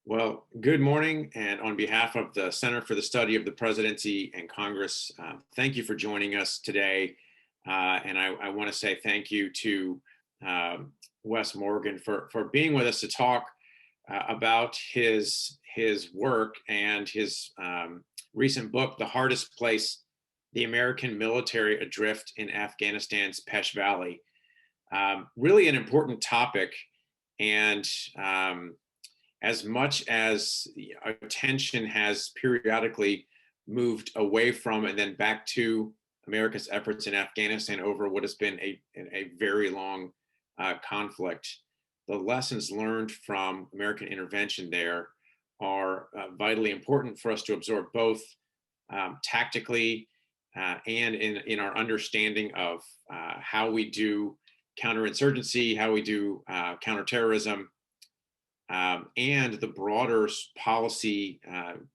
Well, good morning. And on behalf of the Center for the Study of the Presidency and Congress, thank you for joining us today. And I want to say thank you to Wes Morgan for being with us to talk about his work and his recent book, The Hardest Place, The American Military Adrift in Afghanistan's Pech Valley. Really an important topic. And as much as attention has periodically moved away from and then back to America's efforts in Afghanistan over what has been a very long conflict, the lessons learned from American intervention there are vitally important for us to absorb, both tactically and in our understanding of how we do counterinsurgency, how we do counterterrorism, and the broader policy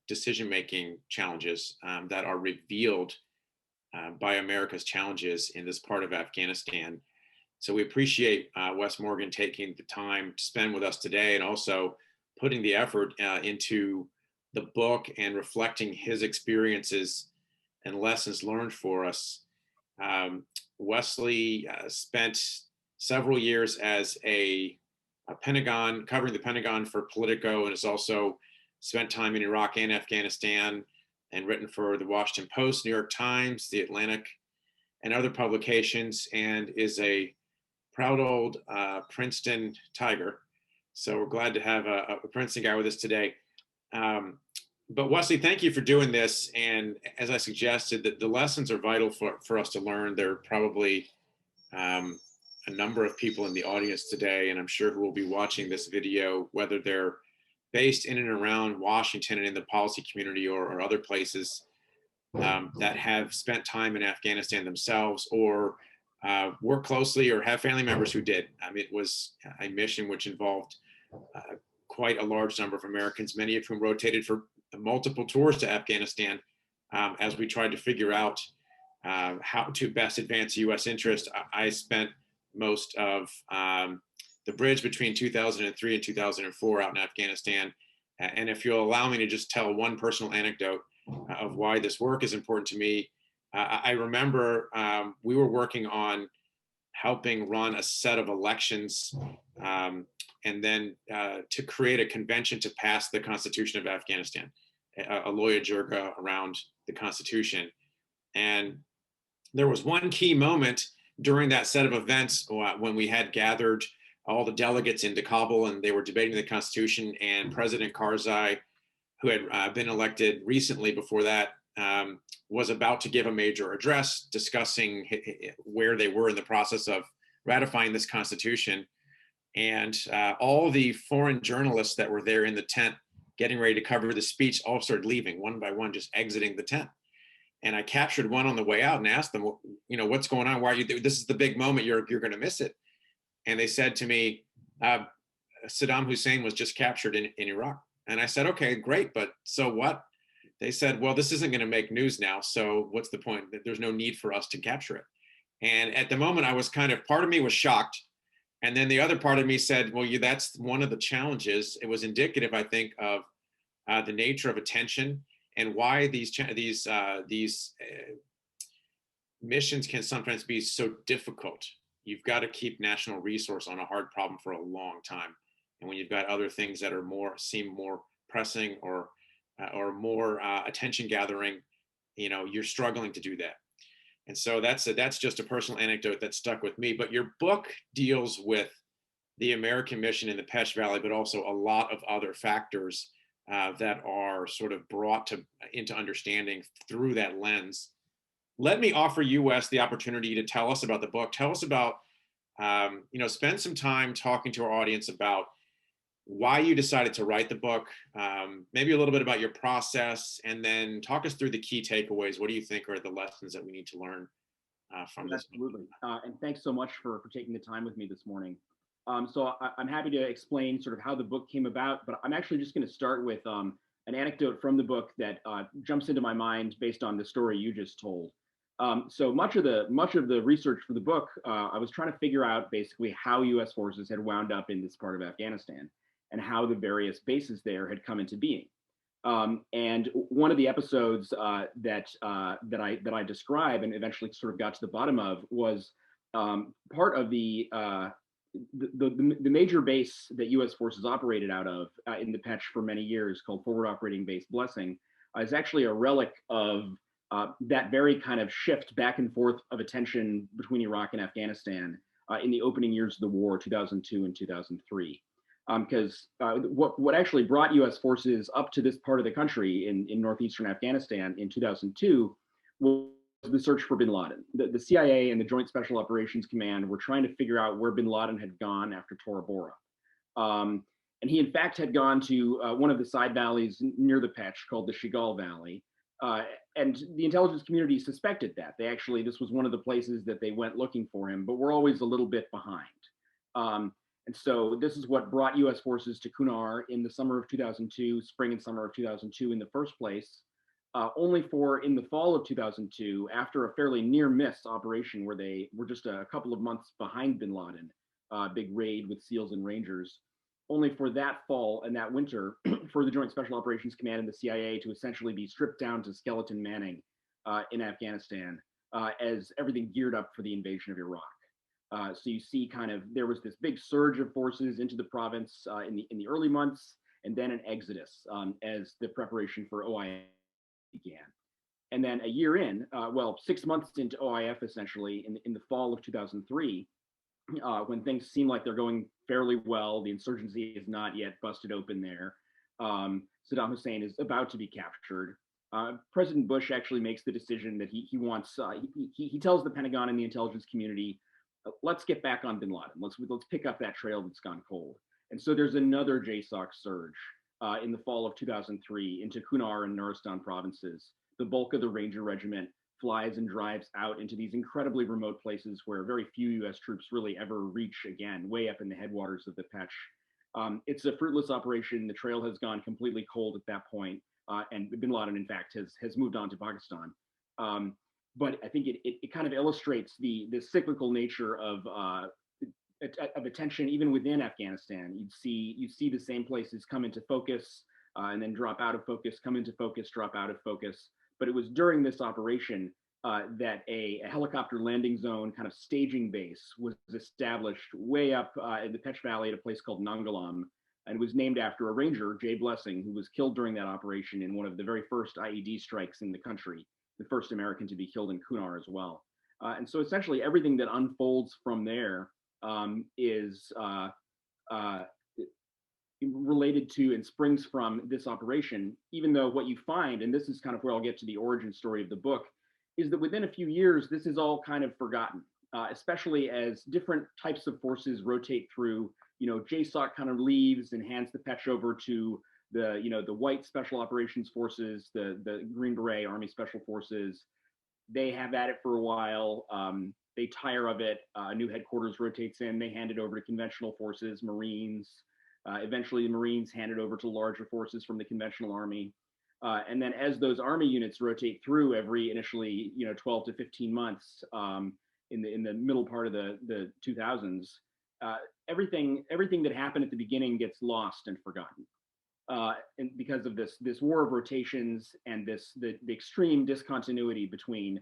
decision-making challenges that are revealed by America's challenges in this part of Afghanistan. So we appreciate Wes Morgan taking the time to spend with us today, and also putting the effort into the book and reflecting his experiences and lessons learned for us. Wesley spent several years as a Pentagon, covering the Pentagon for Politico, and has also spent time in Iraq and Afghanistan and written for the Washington Post, New York Times, The Atlantic, and other publications, and is a proud old Princeton Tiger. So we're glad to have a Princeton guy with us today. But Wesley, thank you for doing this. And as I suggested, that the lessons are vital for us to learn. There are probably a number of people in the audience today, and I'm sure who will be watching this video, whether they're based in and around Washington and in the policy community or other places, that have spent time in Afghanistan themselves, or work closely or have family members who did. It was a mission which involved quite a large number of Americans, many of whom rotated for multiple tours to Afghanistan as we tried to figure out how to best advance U.S. interest. I spent most of the bridge between 2003 and 2004 out in Afghanistan. And if you'll allow me to just tell one personal anecdote of why this work is important to me, I remember we were working on helping run a set of elections and then to create a convention to pass the Constitution of Afghanistan, a loya jirga around the Constitution. And there was one key moment during that set of events when we had gathered all the delegates into Kabul and they were debating the Constitution, and President Karzai, who had been elected recently before that, was about to give a major address discussing where they were in the process of ratifying this Constitution. And all the foreign journalists that were there in the tent getting ready to cover the speech all started leaving one by one, just exiting the tent. And I captured one on the way out and asked them, what's going on? Why are you doing this? Is the big moment. You're going to miss it. And they said to me, Saddam Hussein was just captured in Iraq. And I said, okay, great. But so what? They said, well, this isn't going to make news now. So what's the point? There's no need for us to capture it. And at the moment, I was part of me was shocked. And then the other part of me said, well, that's one of the challenges. It was indicative, I think, of the nature of attention and why these missions can sometimes be so difficult. You've got to keep national resource on a hard problem for a long time. And when you've got other things that are seem more pressing or more attention gathering, you're struggling to do that. And so that's just a personal anecdote that stuck with me. But your book deals with the American mission in the Pech Valley, but also a lot of other factors that are sort of brought into understanding through that lens. Let me offer you, Wes, the opportunity to tell us about the book. Tell us about, spend some time talking to our audience about why you decided to write the book, maybe a little bit about your process, and then talk us through the key takeaways. What do you think are the lessons that we need to learn from this? Absolutely. And thanks so much for taking the time with me this morning. So I'm happy to explain sort of how the book came about, but I'm actually just going to start with an anecdote from the book that jumps into my mind based on the story you just told. So much of the research for the book, I was trying to figure out basically how U.S. forces had wound up in this part of Afghanistan. and how the various bases there had come into being. And one of the episodes that I describe and eventually sort of got to the bottom of was part of the major base that U.S. forces operated out of in the Pech for many years, called Forward Operating Base Blessing, is actually a relic of that very kind of shift back and forth of attention between Iraq and Afghanistan in the opening years of the war, 2002 and 2003. Because what actually brought U.S. forces up to this part of the country in northeastern Afghanistan in 2002 was the search for bin Laden. The CIA and the Joint Special Operations Command were trying to figure out where bin Laden had gone after Tora Bora. And he, in fact, had gone to one of the side valleys near the Pech called the Shigal Valley. And the intelligence community suspected that. This was one of the places that they went looking for him, but we're always a little bit behind. And so this is what brought U.S. forces to Kunar in the summer of 2002, spring and summer of 2002 in the first place, only for in the fall of 2002, after a fairly near miss operation where they were just a couple of months behind bin Laden, big raid with SEALs and Rangers, only for that fall and that winter for the Joint Special Operations Command and the CIA to essentially be stripped down to skeleton manning in Afghanistan as everything geared up for the invasion of Iraq. So you see there was this big surge of forces into the province in the early months, and then an exodus as the preparation for OIF began. And then a year in, 6 months into OIF, essentially, in the fall of 2003, when things seem like they're going fairly well, the insurgency is not yet busted open there. Saddam Hussein is about to be captured. President Bush actually makes the decision that he wants, he tells the Pentagon and the intelligence community, let's get back on bin Laden. Let's pick up that trail that's gone cold. And so there's another JSOC surge in the fall of 2003 into Kunar and Nuristan provinces. The bulk of the Ranger Regiment flies and drives out into these incredibly remote places where very few U.S. troops really ever reach again, way up in the headwaters of the Pech. It's a fruitless operation. The trail has gone completely cold at that point, and bin Laden, in fact, has moved on to Pakistan. But I think it kind of illustrates the cyclical nature of attention even within Afghanistan. You'd see the same places come into focus and then drop out of focus, come into focus, drop out of focus. But it was during this operation that a helicopter landing zone kind of staging base was established way up in the Pech Valley at a place called Nangalam, and was named after a ranger, Jay Blessing, who was killed during that operation in one of the very first IED strikes in the country, the first American to be killed in Kunar as well. And so essentially everything that unfolds from there is related to and springs from this operation, even though what you find, and this is kind of where I'll get to the origin story of the book, is that within a few years, this is all kind of forgotten, especially as different types of forces rotate through. JSOC kind of leaves and hands the Pech over to the white special operations forces, the Green Beret Army Special Forces. They have at it for a while. They tire of it. A new headquarters rotates in. They hand it over to conventional forces, Marines. Eventually, the Marines hand it over to larger forces from the conventional Army. And then as those Army units rotate through every initially 12 to 15 months in the middle part of the 2000s, everything that happened at the beginning gets lost and forgotten. And because of this war of rotations and the extreme discontinuity between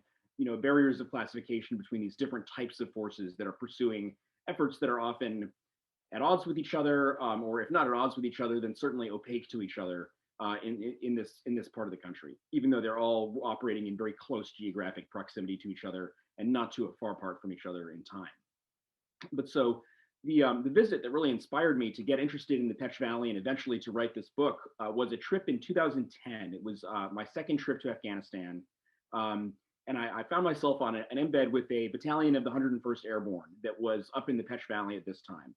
barriers of classification between these different types of forces that are pursuing efforts that are often at odds with each other, or if not at odds with each other, then certainly opaque to each other in this part of the country, even though they're all operating in very close geographic proximity to each other and not too far apart from each other in time. But so the visit that really inspired me to get interested in the Pech Valley and eventually to write this book was a trip in 2010. It was my second trip to Afghanistan. And I found myself on an embed with a battalion of the 101st Airborne that was up in the Pech Valley at this time.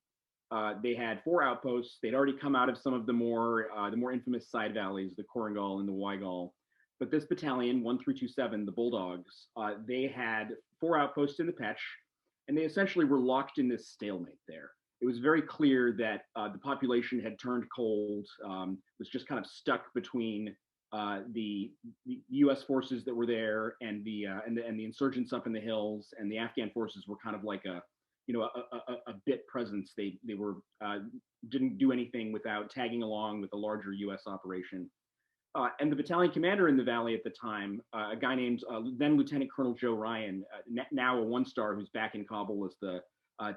They had 4 outposts. They'd already come out of some of the more infamous side valleys, the Korangal and the Waigal. But this battalion, 1327, the Bulldogs, they had 4 outposts in the Pech, and they essentially were locked in this stalemate there. It was very clear that the population had turned cold, was just kind of stuck between the U.S. forces that were there and the insurgents up in the hills, and the Afghan forces were kind of like a a bit presence. They were didn't do anything without tagging along with a larger U.S. operation. And the battalion commander in the Valley at the time, a guy named then Lieutenant Colonel Joe Ryan, now a one-star who's back in Kabul as the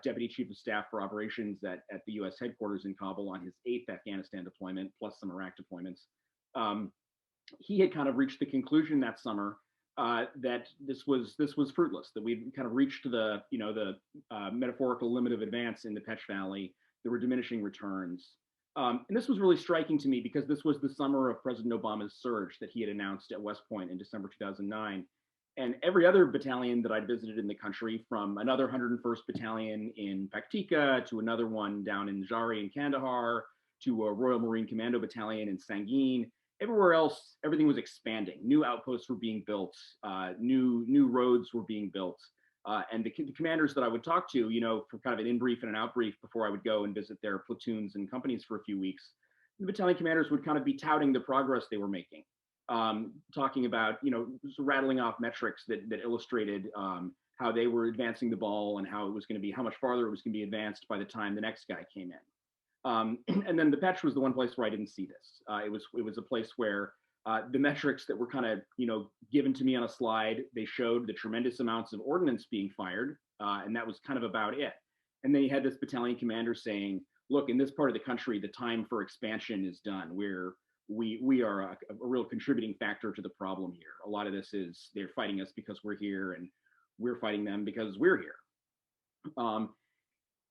Deputy Chief of Staff for Operations at the U.S. headquarters in Kabul on his 8th Afghanistan deployment, plus some Iraq deployments. He had kind of reached the conclusion that summer that this was fruitless, that we'd kind of reached the metaphorical limit of advance in the Pech Valley. There were diminishing returns. And this was really striking to me because this was the summer of President Obama's surge that he had announced at West Point in December 2009. And every other battalion that I'd visited in the country, from another 101st Battalion in Paktika to another one down in Jari and Kandahar to a Royal Marine Commando Battalion in Sangin, everywhere else, everything was expanding. New outposts were being built, new roads were being built. And the commanders that I would talk to, for kind of an in-brief and an out-brief before I would go and visit their platoons and companies for a few weeks, the battalion commanders would kind of be touting the progress they were making, talking about, rattling off metrics that illustrated how they were advancing the ball and how it was going to be, how much farther it was going to be advanced by the time the next guy came in. And then the Pech was the one place where I didn't see this. It was a place where the metrics that were kind of, given to me on a slide, they showed the tremendous amounts of ordnance being fired, and that was kind of about it. And then you had this battalion commander saying, look, in this part of the country, the time for expansion is done. We are a real contributing factor to the problem here. A lot of this is they're fighting us because we're here, and we're fighting them because we're here.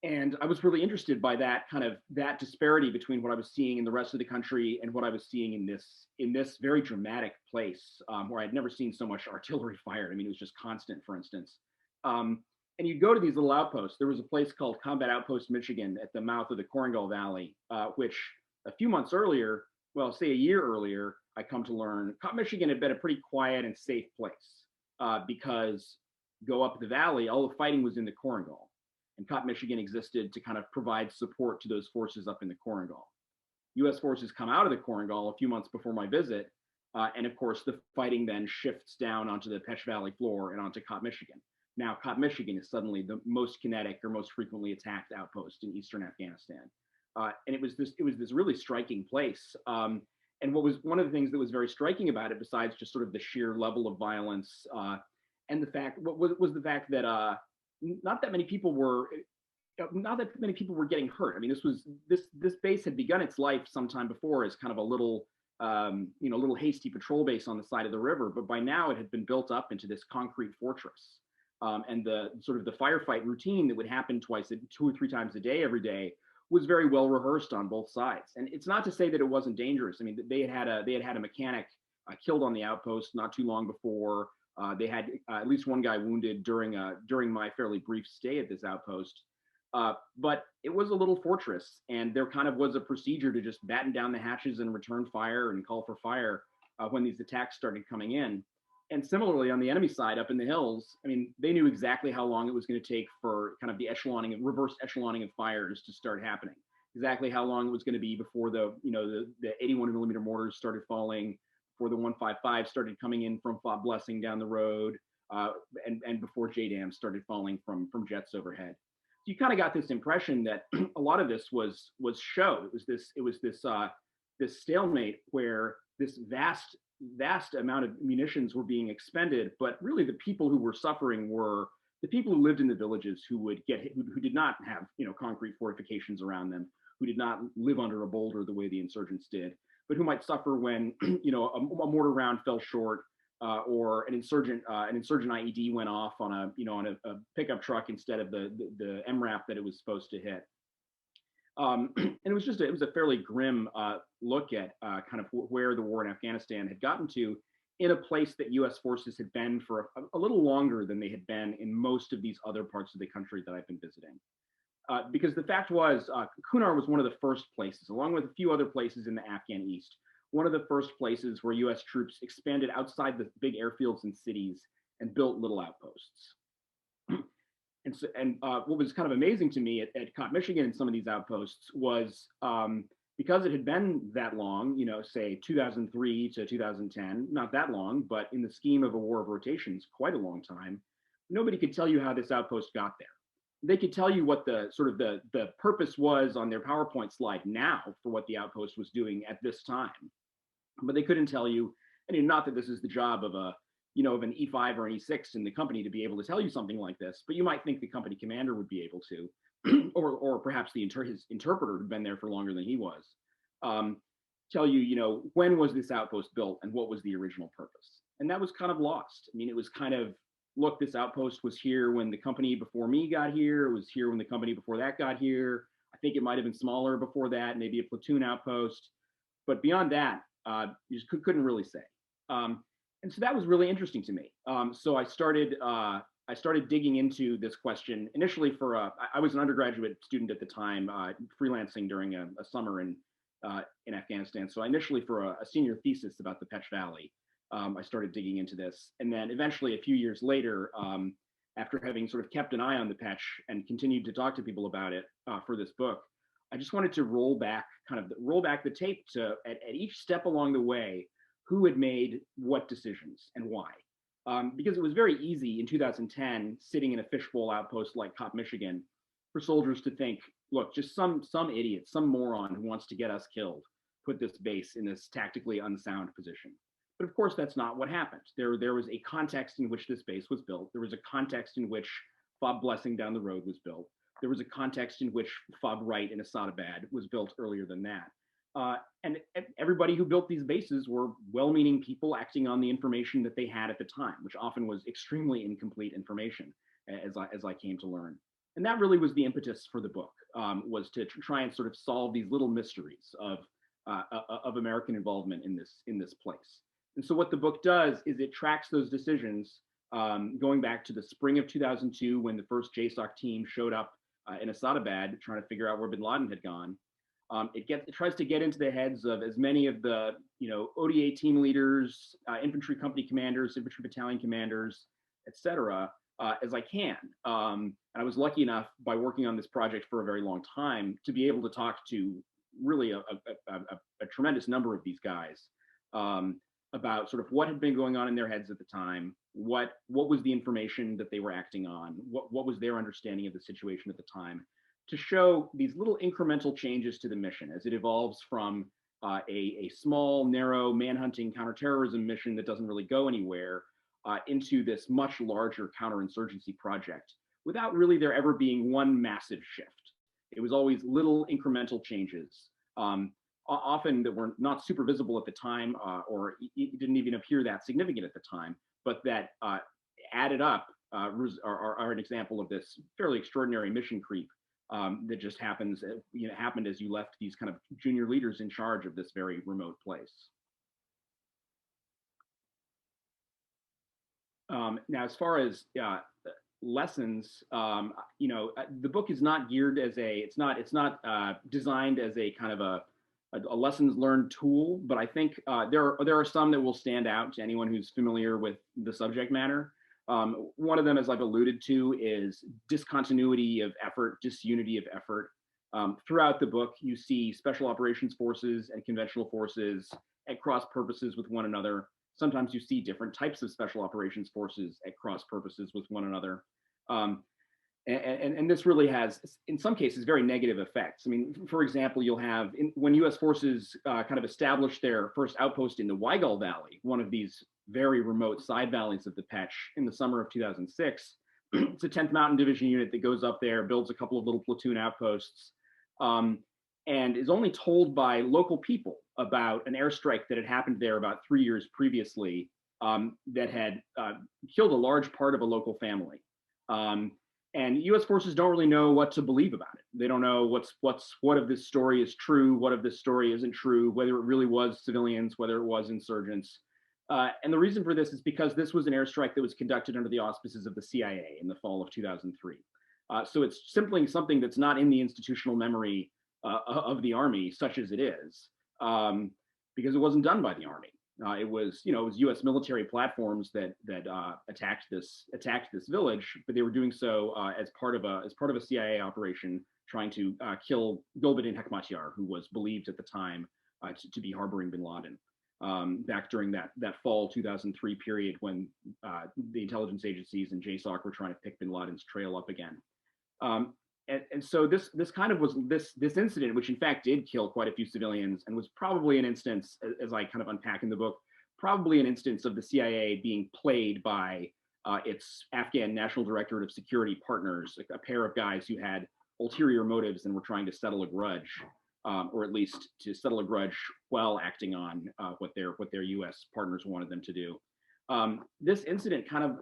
And I was really interested by that disparity between what I was seeing in the rest of the country and what I was seeing in this very dramatic place, where I'd never seen so much artillery fired. I mean, it was just constant, for instance. And you go to these little outposts. There was a place called Combat Outpost, Michigan, at the mouth of the Korengal Valley, which a few months earlier, well, say a year earlier, I come to learn, Michigan had been a pretty quiet and safe place, because go up the valley, all the fighting was in the Korengal. And Cop Michigan existed to kind of provide support to those forces up in the Korengal. U.S. forces come out of the Korengal a few months before my visit, and of course the fighting then shifts down onto the Pech Valley floor and onto Cop Michigan. Now Cop Michigan is suddenly the most kinetic or most frequently attacked outpost in eastern Afghanistan, and it was this really striking place. And what was one of the things that was very striking about it, besides just sort of the sheer level of violence, and the fact was the fact that not that many people were getting hurt. I mean, this base had begun its life sometime before as kind of a little hasty patrol base on the side of the river, but by now it had been built up into this concrete fortress. And the sort of the firefight routine that would happen 2 or 3 times a day every day was very well rehearsed on both sides. And it's not to say that it wasn't dangerous. I mean, they had a mechanic killed on the outpost not too long before. They had at least one guy wounded during my fairly brief stay at this outpost. But it was a little fortress, and there kind of was a procedure to just batten down the hatches and return fire and call for fire when these attacks started coming in. And similarly, on the enemy side, up in the hills, I mean, they knew exactly how long it was going to take for kind of the reverse echelоning of fires to start happening. Exactly how long it was going to be before the 81 millimeter mortars started falling, before the 155 started coming in from Fort Blessing down the road, and before JDAM started falling from jets overhead. So you kind of got this impression that a lot of this was show. It was this stalemate where this vast amount of munitions were being expended, but really the people who were suffering were the people who lived in the villages who did not have concrete fortifications around them, who did not live under a boulder the way the insurgents did, but who might suffer when a mortar round fell short, or an insurgent IED went off on a pickup truck instead of the MRAP that it was supposed to hit. And it was a fairly grim look at kind of where the war in Afghanistan had gotten to, in a place that U.S. forces had been for a little longer than they had been in most of these other parts of the country that I've been visiting. Because the fact was, Kunar was one of the first places, along with a few other places in the Afghan East, one of the first places where U.S. troops expanded outside the big airfields and cities and built little outposts. And what was kind of amazing to me at Cop Michigan and some of these outposts was, because it had been that long, say 2003 to 2010, not that long, but in the scheme of a war of rotations, quite a long time, nobody could tell you how this outpost got there. they could tell you what the sort of the purpose was on their PowerPoint slide now for what the Outpost was doing at this time, but they couldn't tell you. And not that this is the job of of an E5 or an E6 in the company to be able to tell you something like this, but you might think the company commander would be able to, or perhaps his interpreter who'd been there for longer than he was, tell you, when was this outpost built and what was the original purpose. And that was kind of lost. I mean, it was kind of, look, this outpost was here when the company before me got here. It was here when the company before that got here. I think it might have been smaller before that, maybe a platoon outpost. But beyond that, you just couldn't really say. And so that was really interesting to me. So I started digging into this question initially I was an undergraduate student at the time, freelancing during a summer in Afghanistan. So initially for a senior thesis about the Pech Valley, I started digging into this. And then eventually a few years later, after having sort of kept an eye on the Pech and continued to talk to people about it for this book, I just wanted to roll back the tape to at each step along the way, who had made what decisions and why. Because it was very easy in 2010, sitting in a fishbowl outpost like Cop, Michigan, for soldiers to think, look, just some idiot, some moron who wants to get us killed, put this base in this tactically unsound position. But of course, that's not what happened. There was a context in which this base was built. There was a context in which FOB Blessing down the road was built. There was a context in which FOB Wright in Asadabad was built earlier than that. And everybody who built these bases were well-meaning people acting on the information that they had at the time, which often was extremely incomplete information, as I came to learn. And that really was the impetus for the book, was to try and sort of solve these little mysteries of American involvement in this place. And so what the book does is it tracks those decisions, going back to the spring of 2002 when the first JSOC team showed up in Asadabad trying to figure out where bin Laden had gone. It tries to get into the heads of as many of the ODA team leaders, infantry company commanders, infantry battalion commanders, etc., as I can. And I was lucky enough, by working on this project for a very long time, to be able to talk to really a tremendous number of these guys about sort of what had been going on in their heads at the time, what was the information that they were acting on, what was their understanding of the situation at the time, to show these little incremental changes to the mission as it evolves from a small, narrow manhunting counterterrorism mission that doesn't really go anywhere into this much larger counterinsurgency project, without really there ever being one massive shift. It was always little incremental changes, often that were not super visible at the time, or it didn't even appear that significant at the time, but that added up are an example of this fairly extraordinary mission creep that just happened as you left these kind of junior leaders in charge of this very remote place. Now, as far as lessons, the book is not geared as it's not designed as a kind of a lessons learned tool, but I think there are some that will stand out to anyone who's familiar with the subject matter. One of them, as I've alluded to, is discontinuity of effort, disunity of effort. Throughout the book, you see special operations forces and conventional forces at cross purposes with one another. Sometimes you see different types of special operations forces at cross purposes with one another. And this really has, in some cases, very negative effects. I mean, for example, you'll have, when US forces kind of established their first outpost in the Weigel Valley, one of these very remote side valleys of the Pech, in the summer of 2006, it's a 10th Mountain Division unit that goes up there, builds a couple of little platoon outposts, and is only told by local people about an airstrike that had happened there about 3 years previously, that had killed a large part of a local family. And U.S. forces don't really know what to believe about it. They don't know what of this story is true, what of this story isn't true, whether it really was civilians, whether it was insurgents. And the reason for this is because this was an airstrike that was conducted under the auspices of the CIA in the fall of 2003. So it's simply something that's not in the institutional memory of the Army, such as it is, because it wasn't done by the Army. It was U.S. military platforms that attacked this village, but they were doing so as part of a CIA operation trying to kill Gulbuddin Hekmatyar, who was believed at the time to be harboring bin Laden. Back during that fall 2003 period when the intelligence agencies and JSOC were trying to pick bin Laden's trail up again. And so this kind of was this incident, which in fact did kill quite a few civilians, and was probably an instance, as I kind of unpack in the book, probably an instance of the CIA being played by its Afghan National Directorate of Security partners, a pair of guys who had ulterior motives and were trying to settle a grudge, or at least to settle a grudge while acting on what their U.S. partners wanted them to do. This incident kind of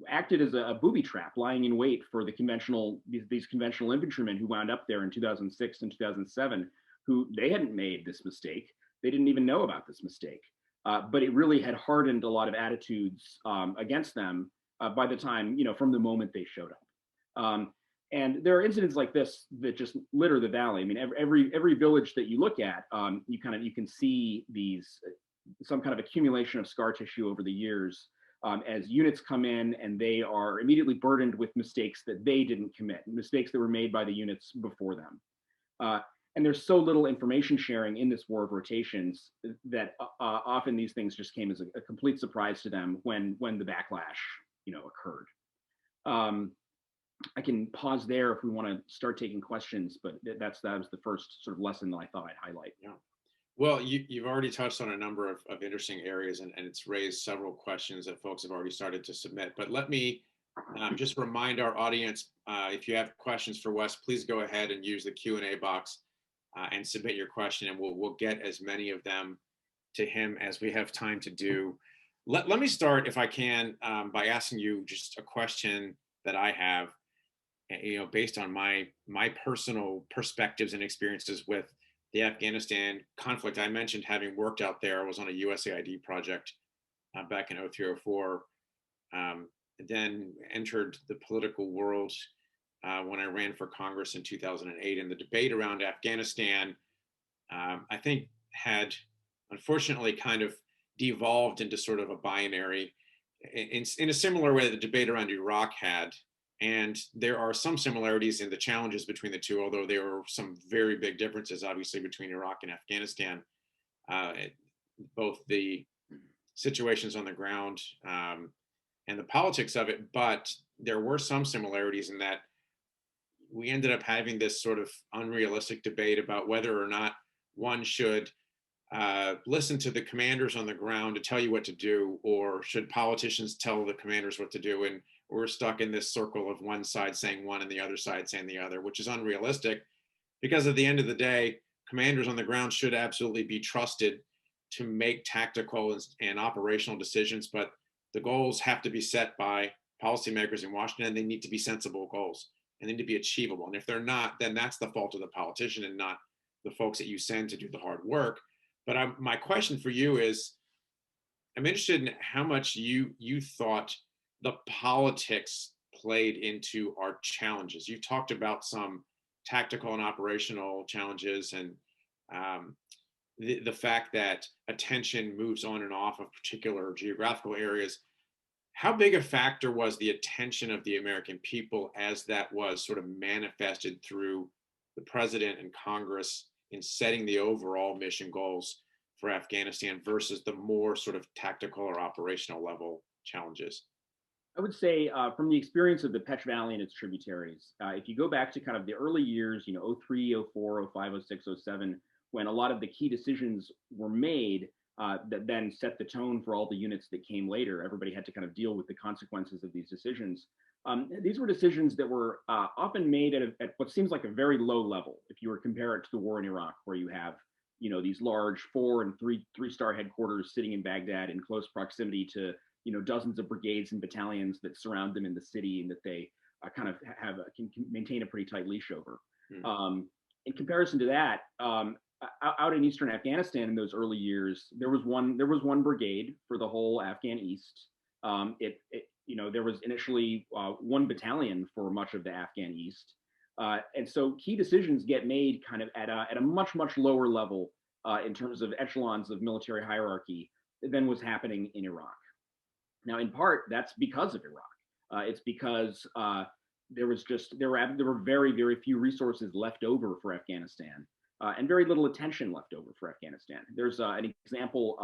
acted as a booby trap, lying in wait for these conventional infantrymen who wound up there in 2006 and 2007, who they hadn't made this mistake. They didn't even know about this mistake. But it really had hardened a lot of attitudes against them by the time, from the moment they showed up. And there are incidents like this that just litter the valley. I mean, every village that you look at, you can see some kind of accumulation of scar tissue over the years, as units come in and they are immediately burdened with mistakes that they didn't commit, mistakes that were made by the units before them. And there's so little information sharing in this war of rotations that often these things just came as a complete surprise to them when the backlash, occurred. I can pause there if we want to start taking questions, but that was the first sort of lesson that I thought I'd highlight. Yeah. Well, you've already touched on a number of interesting areas, and it's raised several questions that folks have already started to submit. But let me just remind our audience, if you have questions for Wes, please go ahead and use the Q&A box and submit your question, and we'll get as many of them to him as we have time to do. Let me start, if I can, by asking you just a question that I have, based on my personal perspectives and experiences with the Afghanistan conflict. I mentioned having worked out there. I was on a USAID project back in 0304, then entered the political world when I ran for Congress in 2008. And the debate around Afghanistan, I think, had unfortunately kind of devolved into sort of a binary in a similar way that the debate around Iraq had. And there are some similarities in the challenges between the two, although there are some very big differences, obviously, between Iraq and Afghanistan, both the situations on the ground and the politics of it. But there were some similarities in that we ended up having this sort of unrealistic debate about whether or not one should listen to the commanders on the ground to tell you what to do, or should politicians tell the commanders what to do. And we're stuck in this circle of one side saying one and the other side saying the other, which is unrealistic, because at the end of the day, commanders on the ground should absolutely be trusted to make tactical and operational decisions, but the goals have to be set by policymakers in Washington. They need to be sensible goals and they need to be achievable. And if they're not, then that's the fault of the politician and not the folks that you send to do the hard work. But my question for you is, I'm interested in how much you thought the politics played into our challenges. You talked about some tactical and operational challenges, and the fact that attention moves on and off of particular geographical areas. How big a factor was the attention of the American people as that was sort of manifested through the president and Congress in setting the overall mission goals for Afghanistan versus the more sort of tactical or operational level challenges? I would say from the experience of the Pech Valley and its tributaries, if you go back to kind of the early years, 03, 04, 05, 06, 07, when a lot of the key decisions were made that then set the tone for all the units that came later. Everybody had to kind of deal with the consequences of these decisions. These were decisions that were often made at what seems like a very low level. If you were to compare it to the war in Iraq, where you have these large 4- and 3-star headquarters sitting in Baghdad in close proximity to dozens of brigades and battalions that surround them in the city, and that they kind of can maintain a pretty tight leash over. In comparison to that, out in eastern Afghanistan in those early years, there was one brigade for the whole Afghan East. There was initially one battalion for much of the Afghan East, and so key decisions get made kind of at a much lower level in terms of echelons of military hierarchy than was happening in Iraq. Now, in part, that's because of Iraq. It's because there were very few resources left over for Afghanistan, and very little attention left over for Afghanistan. There's an example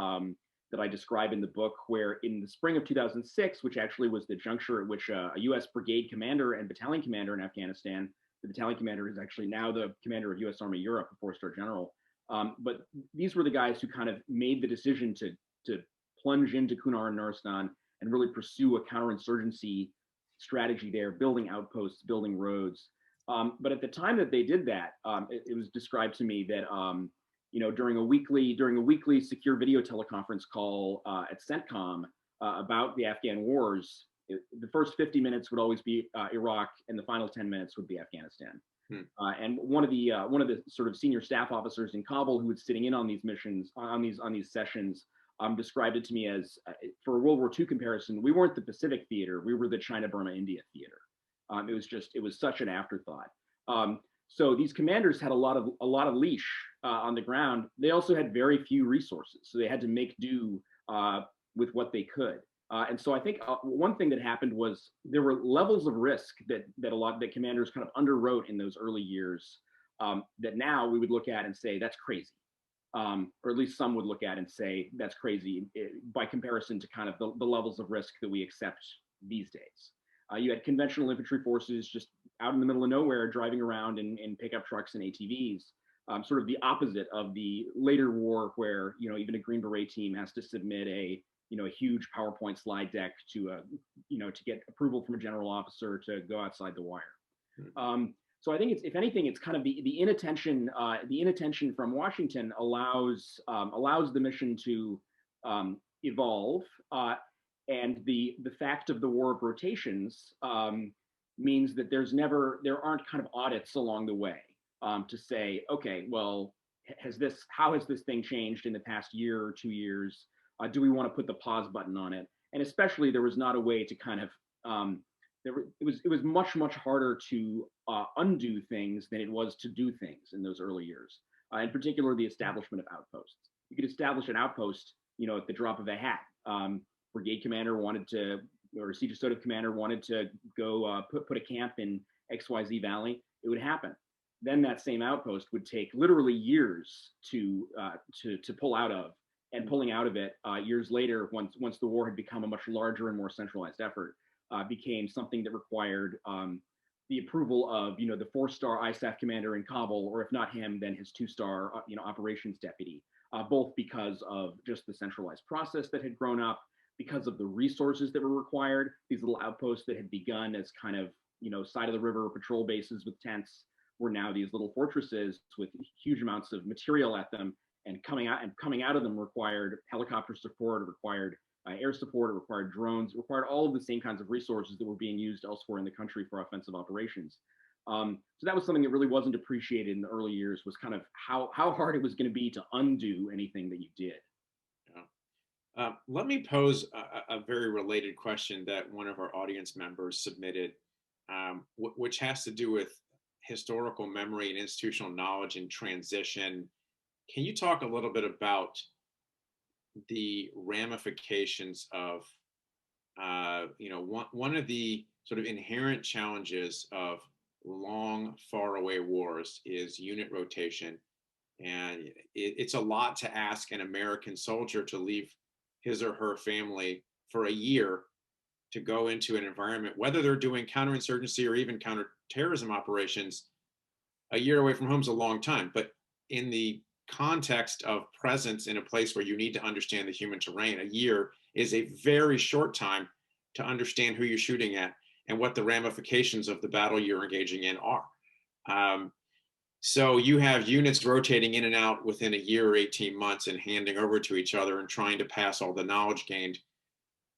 that I describe in the book, where in the spring of 2006, which actually was the juncture at which a U.S. brigade commander and battalion commander in Afghanistan, the battalion commander is actually now the commander of U.S. Army Europe, a four-star general. But these were the guys who kind of made the decision to plunge into Kunar and Nuristan and really pursue a counterinsurgency strategy there, building outposts, building roads. But at the time that they did that, it was described to me that during a weekly secure video teleconference call at CENTCOM about the Afghan wars, the first 50 minutes would always be Iraq, and the final 10 minutes would be Afghanistan. And one of the sort of senior staff officers in Kabul who was sitting in on these missions, on these sessions, described it to me as, for a World War II comparison, we weren't the Pacific theater, we were the China, Burma, India theater. It was such an afterthought. So these commanders had a lot of leash on the ground. They also had very few resources, so they had to make do with what they could. And so I think one thing that happened was there were levels of risk that commanders kind of underwrote in those early years that now we would look at and say that's crazy, or at least some would look at and say that's crazy by comparison to kind of the levels of risk that we accept these days. You had conventional infantry forces just out in the middle of nowhere driving around in pickup trucks and ATVs, sort of the opposite of the later war where even a Green Beret team has to submit a huge PowerPoint slide deck to get approval from a general officer to go outside the wire. So I think if anything, it's kind of the inattention from Washington allows the mission to evolve. And the fact of the war of rotations means that there aren't kind of audits along the way to say, okay, well, how has this thing changed in the past year or 2 years? Do we want to put the pause button on it? And especially, there was not a way to kind of it was much harder to undo things than it was to do things in those early years. In particular, the establishment of outposts. You could establish an outpost, at the drop of a hat. Brigade commander or siege assertive commander wanted to go put a camp in XYZ Valley, it would happen. Then that same outpost would take literally years to pull out of, and pulling out of it years later, once the war had become a much larger and more centralized effort, became something that required the approval of the 4-star ISAF commander in Kabul, or if not him, then his 2-star operations deputy, both because of just the centralized process that had grown up, because of the resources that were required. These little outposts that had begun as kind of side of the river patrol bases with tents were now these little fortresses with huge amounts of material at them, and coming out of them required helicopter support, it required air support, it required drones, it required all of the same kinds of resources that were being used elsewhere in the country for offensive operations. So that was something that really wasn't appreciated in the early years, was kind of how hard it was going to be to undo anything that you did. Let me pose a very related question that one of our audience members submitted, which has to do with historical memory and institutional knowledge and transition. Can you talk a little bit about the ramifications of, one of the sort of inherent challenges of long, faraway wars is unit rotation. And it's a lot to ask an American soldier to leave his or her family for a year to go into an environment, whether they're doing counterinsurgency or even counterterrorism operations. A year away from home is a long time, but in the context of presence in a place where you need to understand the human terrain, a year is a very short time to understand who you're shooting at and what the ramifications of the battle you're engaging in are. So you have units rotating in and out within a year or 18 months and handing over to each other and trying to pass all the knowledge gained.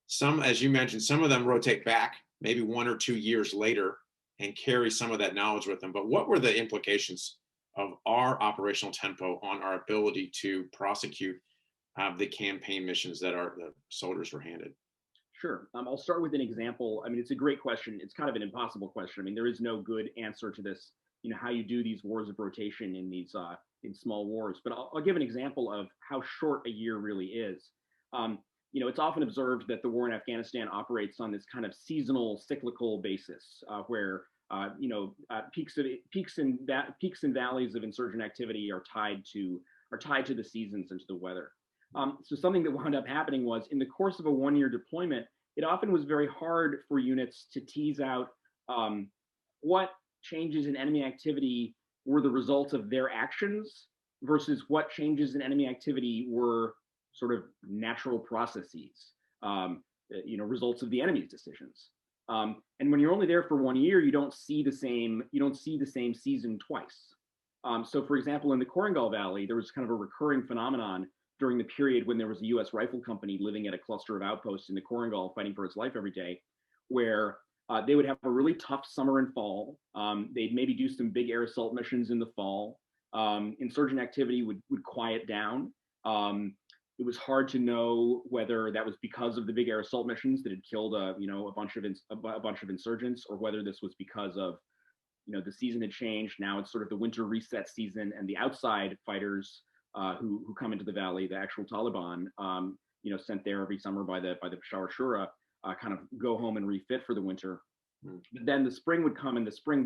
Some, as you mentioned, some of them rotate back maybe 1 or 2 years later and carry some of that knowledge with them. But what were the implications of our operational tempo on our ability to prosecute the campaign missions that the soldiers were handed? Sure. I'll start with an example. I mean, it's a great question. It's kind of an impossible question. I mean, there is no good answer to this, how you do these wars of rotation in these in small wars. But I'll give an example of how short a year really is. It's often observed that the war in Afghanistan operates on this kind of seasonal, cyclical basis, where peaks and valleys of insurgent activity are tied to the seasons and to the weather. So something that wound up happening was in the course of a 1 year deployment, it often was very hard for units to tease out what changes in enemy activity were the result of their actions versus what changes in enemy activity were sort of natural processes, results of the enemy's decisions. And when you're only there for 1 year, you don't see the same season twice. So, for example, in the Korengal Valley, there was kind of a recurring phenomenon during the period when there was a U.S. rifle company living at a cluster of outposts in the Korengal, fighting for its life every day, where they would have a really tough summer and fall. They'd maybe do some big air assault missions in the fall. Insurgent activity would quiet down. It was hard to know whether that was because of the big air assault missions that had killed a bunch of insurgents, or whether this was because of the season had changed. Now it's sort of the winter reset season, and the outside fighters who come into the valley, the actual Taliban, sent there every summer by the Peshawar Shura, kind of go home and refit for the winter. But then the spring would come, and the spring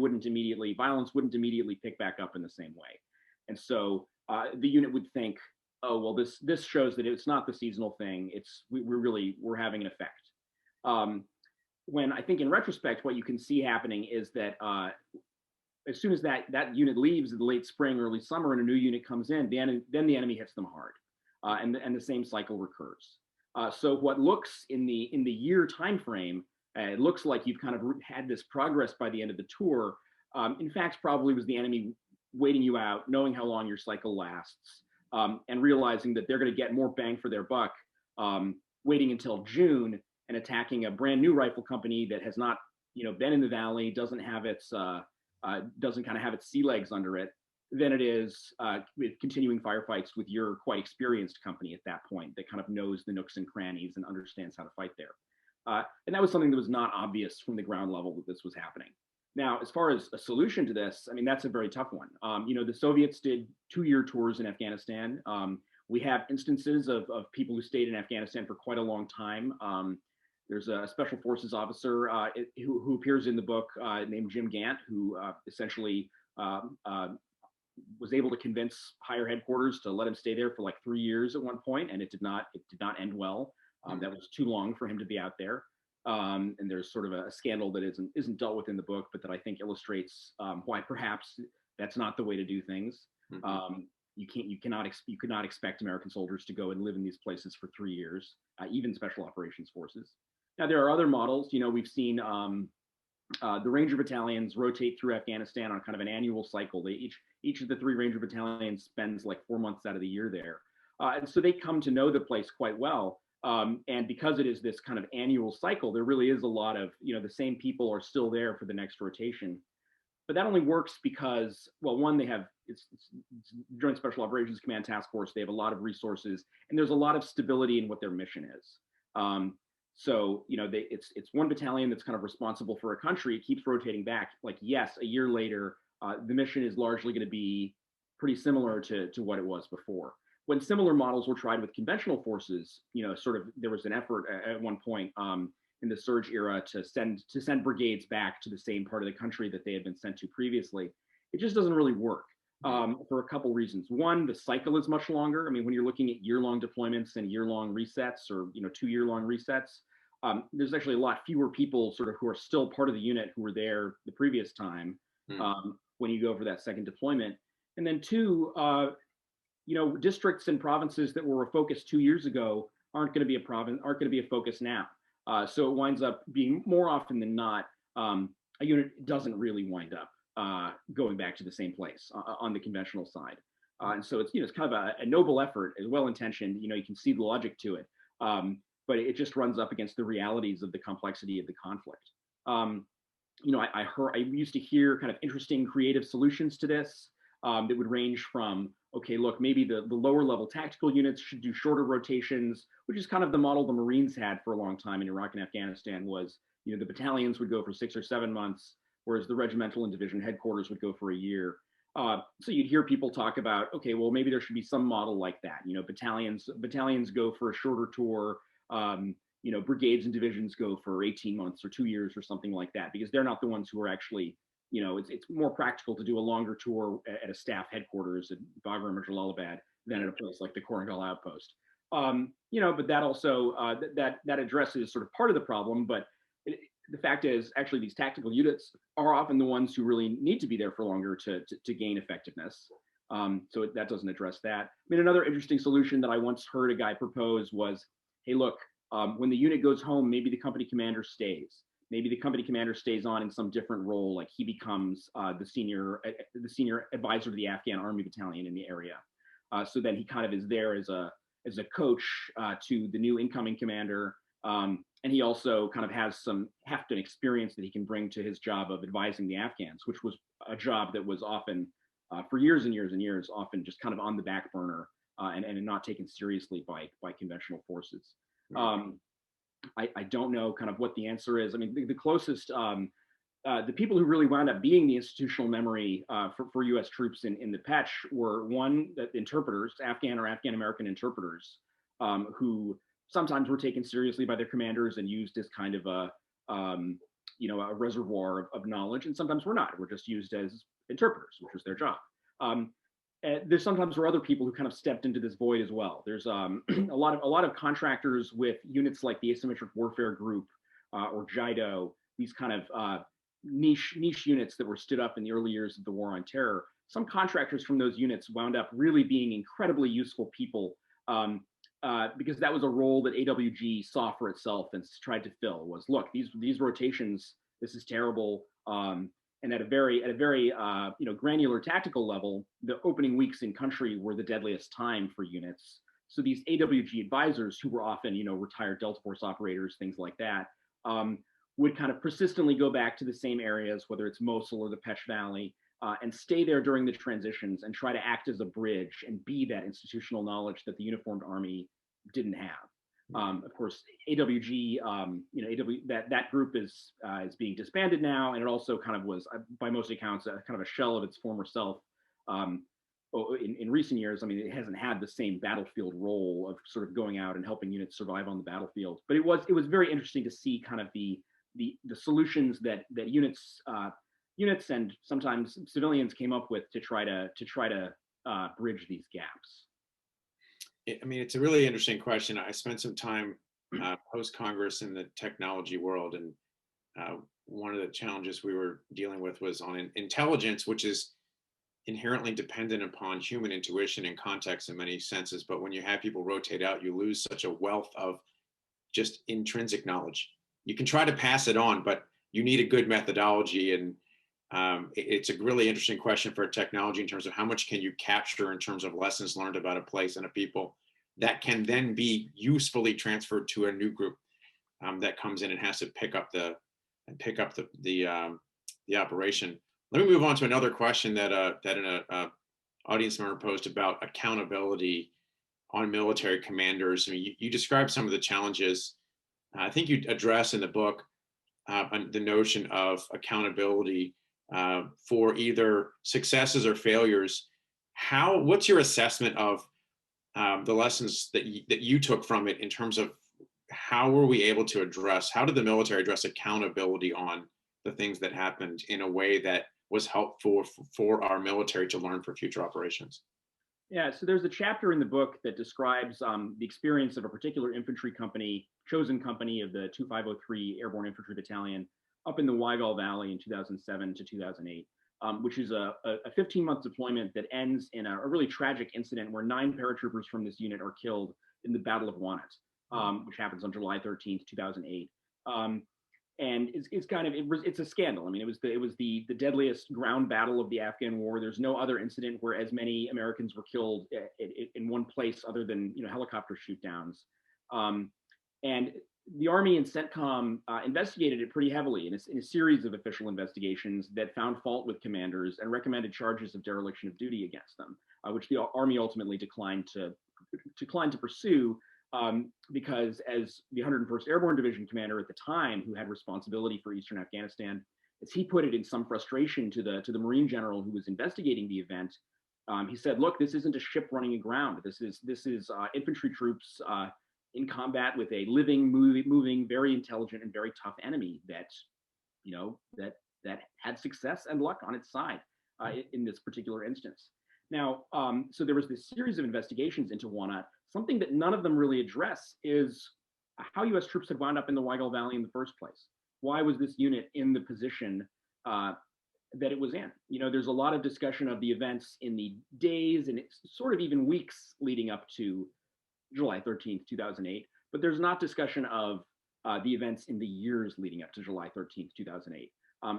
violence wouldn't immediately pick back up in the same way. And so the unit would think, oh, well, this shows that it's not the seasonal thing. We're having an effect. When I think in retrospect, what you can see happening is that as soon as that unit leaves in the late spring, early summer, and a new unit comes in, then the enemy hits them hard, and the same cycle recurs. So what looks in the year time frame, it looks like you've kind of had this progress by the end of the tour. In fact, probably was the enemy waiting you out, knowing how long your cycle lasts, and realizing that they're going to get more bang for their buck, waiting until June and attacking a brand new rifle company that has not been in the valley, doesn't kind of have its sea legs under it, than it is with continuing firefights with your quite experienced company at that point that kind of knows the nooks and crannies and understands how to fight there. And that was something that was not obvious from the ground level that this was happening. Now, as far as a solution to this, I mean, that's a very tough one. The Soviets did 2-year tours in Afghanistan. We have instances of people who stayed in Afghanistan for quite a long time. There's a special forces officer who appears in the book named Jim Gant, who essentially was able to convince higher headquarters to let him stay there for like 3 years at one point, and it did not end well. That was too long for him to be out there. And there's sort of a scandal that isn't dealt with in the book, but that I think illustrates why perhaps that's not the way to do things. You could not expect American soldiers to go and live in these places for 3 years, even special operations forces. Now there are other models. We've seen the Ranger battalions rotate through Afghanistan on kind of an annual cycle. Each of the 3 Ranger battalions spends like 4 months out of the year there, and so they come to know the place quite well. And because it is this kind of annual cycle, there really is a lot of, the same people are still there for the next rotation. But that only works because, well, one, they have it's Joint Special Operations Command Task Force. They have a lot of resources, and there's a lot of stability in what their mission is. So it's one battalion that's kind of responsible for a country. It keeps rotating back. Like, yes, a year later, the mission is largely going to be pretty similar to what it was before. When similar models were tried with conventional forces, there was an effort at one point in the surge era to send brigades back to the same part of the country that they had been sent to previously. It just doesn't really work for a couple reasons. One, the cycle is much longer. I mean, when you're looking at year-long deployments and year-long resets, or 2-year-long resets, there's actually a lot fewer people sort of who are still part of the unit who were there the previous time when you go for that second deployment. And then two, districts and provinces that were a focus 2 years ago aren't going to be a focus now. So it winds up being, more often than not, a unit doesn't really wind up going back to the same place on the conventional side. And so it's kind of a noble effort, as well-intentioned. You can see the logic to it, but it just runs up against the realities of the complexity of the conflict. I used to hear kind of interesting creative solutions to this that would range from, okay, look, maybe the lower level tactical units should do shorter rotations, which is kind of the model the Marines had for a long time in Iraq and Afghanistan. Was, the battalions would go for 6 or 7 months, whereas the regimental and division headquarters would go for a year. So you'd hear people talk about, okay, well, maybe there should be some model like that. Battalions go for a shorter tour. Brigades and divisions go for 18 months or 2 years or something like that, because they're not the ones who are actually, it's more practical to do a longer tour at a staff headquarters at Bagram or Jalalabad than at a place like the Korengal Outpost. But that also that addresses sort of part of the problem. But the fact is, actually, these tactical units are often the ones who really need to be there for longer to gain effectiveness. So that doesn't address that. I mean, another interesting solution that I once heard a guy propose was, hey, look, when the unit goes home, maybe the company commander stays. Maybe the company commander stays on in some different role, like he becomes the senior advisor to the Afghan Army battalion in the area. So then he kind of is there as a coach to the new incoming commander. And he also kind of has some heft and experience that he can bring to his job of advising the Afghans, which was a job that was often, for years and years and years, often just kind of on the back burner and not taken seriously by conventional forces. I don't know kind of what the answer is. I mean, the closest, the people who really wound up being the institutional memory for U.S. troops in the Pech were the interpreters, Afghan or Afghan-American interpreters, who sometimes were taken seriously by their commanders and used as kind of a reservoir of knowledge, and sometimes were not. Were just used as interpreters, which was their job. There sometimes were other people who kind of stepped into this void as well. There's a lot of contractors with units like the Asymmetric Warfare Group or JIDO, these kind of niche units that were stood up in the early years of the War on Terror. Some contractors from those units wound up really being incredibly useful people because that was a role that AWG saw for itself and tried to fill. Was, look, these rotations, this is terrible. And at a very granular tactical level, the opening weeks in country were the deadliest time for units. So these AWG advisors, who were often retired Delta Force operators, things like that, would kind of persistently go back to the same areas, whether it's Mosul or the Pech Valley, and stay there during the transitions and try to act as a bridge and be that institutional knowledge that the uniformed army didn't have. Of course, AWG, that group is being disbanded now, and it also kind of was, by most accounts, kind of a shell of its former self. In recent years, I mean, it hasn't had the same battlefield role of sort of going out and helping units survive on the battlefield. But it was very interesting to see kind of the solutions that units and sometimes civilians came up with to try to bridge these gaps. I mean, it's a really interesting question. I spent some time post-Congress in the technology world, and one of the challenges we were dealing with was on intelligence, which is inherently dependent upon human intuition and context in many senses. But when you have people rotate out, you lose such a wealth of just intrinsic knowledge. You can try to pass it on, but you need a good methodology. And it's a really interesting question for technology in terms of how much can you capture in terms of lessons learned about a place and a people that can then be usefully transferred to a new group that comes in and has to pick up the operation. Let me move on to another question that an audience member posed about accountability on military commanders. I mean, you described some of the challenges. I think you address in the book the notion of accountability for either successes or failures. What's your assessment of the lessons that you took from it in terms of how were we able to how did the military address accountability on the things that happened in a way that was helpful for our military to learn for future operations? Yeah, so there's a chapter in the book that describes the experience of a particular infantry company, chosen company of the 2503 Airborne Infantry Battalion up in the Weigall Valley in 2007 to 2008, which is a 15-month deployment that ends in a really tragic incident where 9 paratroopers from this unit are killed in the Battle of Wanat, which happens on July 13th, 2008. And it's a scandal. I mean, it was the deadliest ground battle of the Afghan War. There's no other incident where as many Americans were killed in one place other than helicopter shoot downs. And the Army and CENTCOM investigated it pretty heavily in a series of official investigations that found fault with commanders and recommended charges of dereliction of duty against them, which the Army ultimately declined to pursue. Because as the 101st Airborne Division commander at the time, who had responsibility for Eastern Afghanistan, as he put it in some frustration to the Marine general who was investigating the event, he said, "Look, this isn't a ship running aground. This is infantry troops in combat with a living, moving, very intelligent and very tough enemy that had success and luck on its side in this particular instance." Now, so there was this series of investigations into WANA. Something that none of them really address is how U.S. troops had wound up in the Weigel Valley in the first place. Why was this unit in the position that it was in? There's a lot of discussion of the events in the days and it's sort of even weeks leading up to July 13th, 2008, but there's not discussion of the events in the years leading up to July 13th, 2008.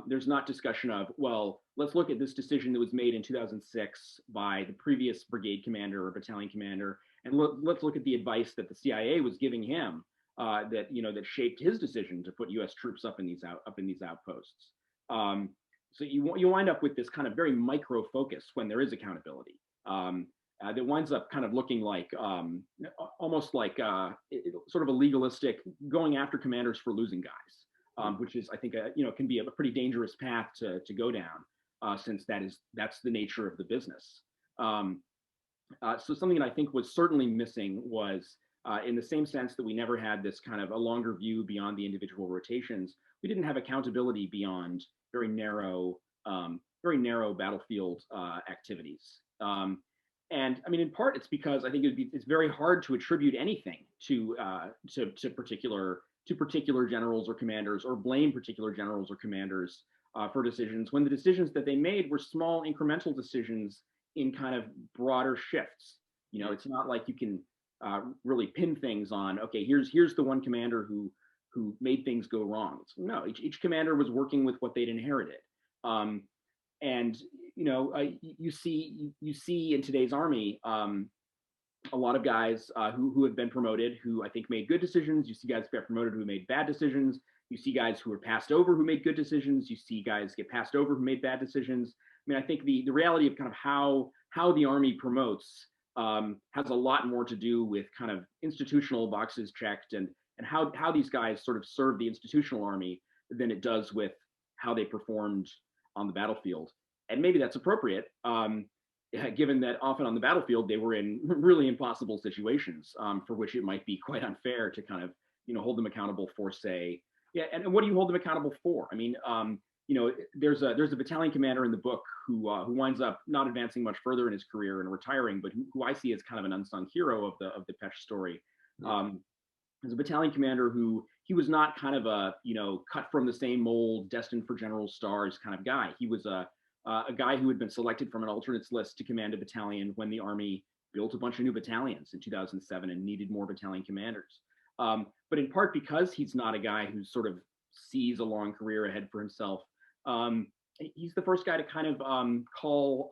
There's not discussion of, well, let's look at this decision that was made in 2006 by the previous brigade commander or battalion commander, and let's look at the advice that the CIA was giving him that shaped his decision to put U.S. troops up in these outposts. So you wind up with this kind of very micro focus when there is accountability. That winds up kind of looking like almost like sort of a legalistic going after commanders for losing guys, which is, I think, can be a pretty dangerous path to go down, since that's the nature of the business. So something that I think was certainly missing was, in the same sense that we never had this kind of a longer view beyond the individual rotations, we didn't have accountability beyond very narrow battlefield activities. And I mean, in part, it's because I think it's very hard to attribute anything to particular generals or commanders, or blame particular generals or commanders for decisions, when the decisions that they made were small incremental decisions in kind of broader shifts. It's not like you can really pin things on, okay, here's the one commander who made things go wrong. No, each commander was working with what they'd inherited. And you see in today's army a lot of guys who have been promoted who I think made good decisions. You see guys get promoted who made bad decisions. You see guys who were passed over who made good decisions. You see guys get passed over who made bad decisions. I mean, I think the reality of kind of how the Army promotes has a lot more to do with kind of institutional boxes checked and how these guys sort of serve the institutional Army than it does with how they performed on the battlefield. And maybe that's appropriate, given that often on the battlefield they were in really impossible situations, for which it might be quite unfair to kind of hold them accountable for, say, and what do you hold them accountable for? I mean, there's a battalion commander in the book who winds up not advancing much further in his career and retiring, but who I see as kind of an unsung hero of the Pech story. As a battalion commander who he was not kind of a cut from the same mold, destined for general stars kind of guy. He was a guy who had been selected from an alternates list to command a battalion when the Army built a bunch of new battalions in 2007 and needed more battalion commanders. But in part because he's not a guy who sort of sees a long career ahead for himself, he's the first guy to kind of call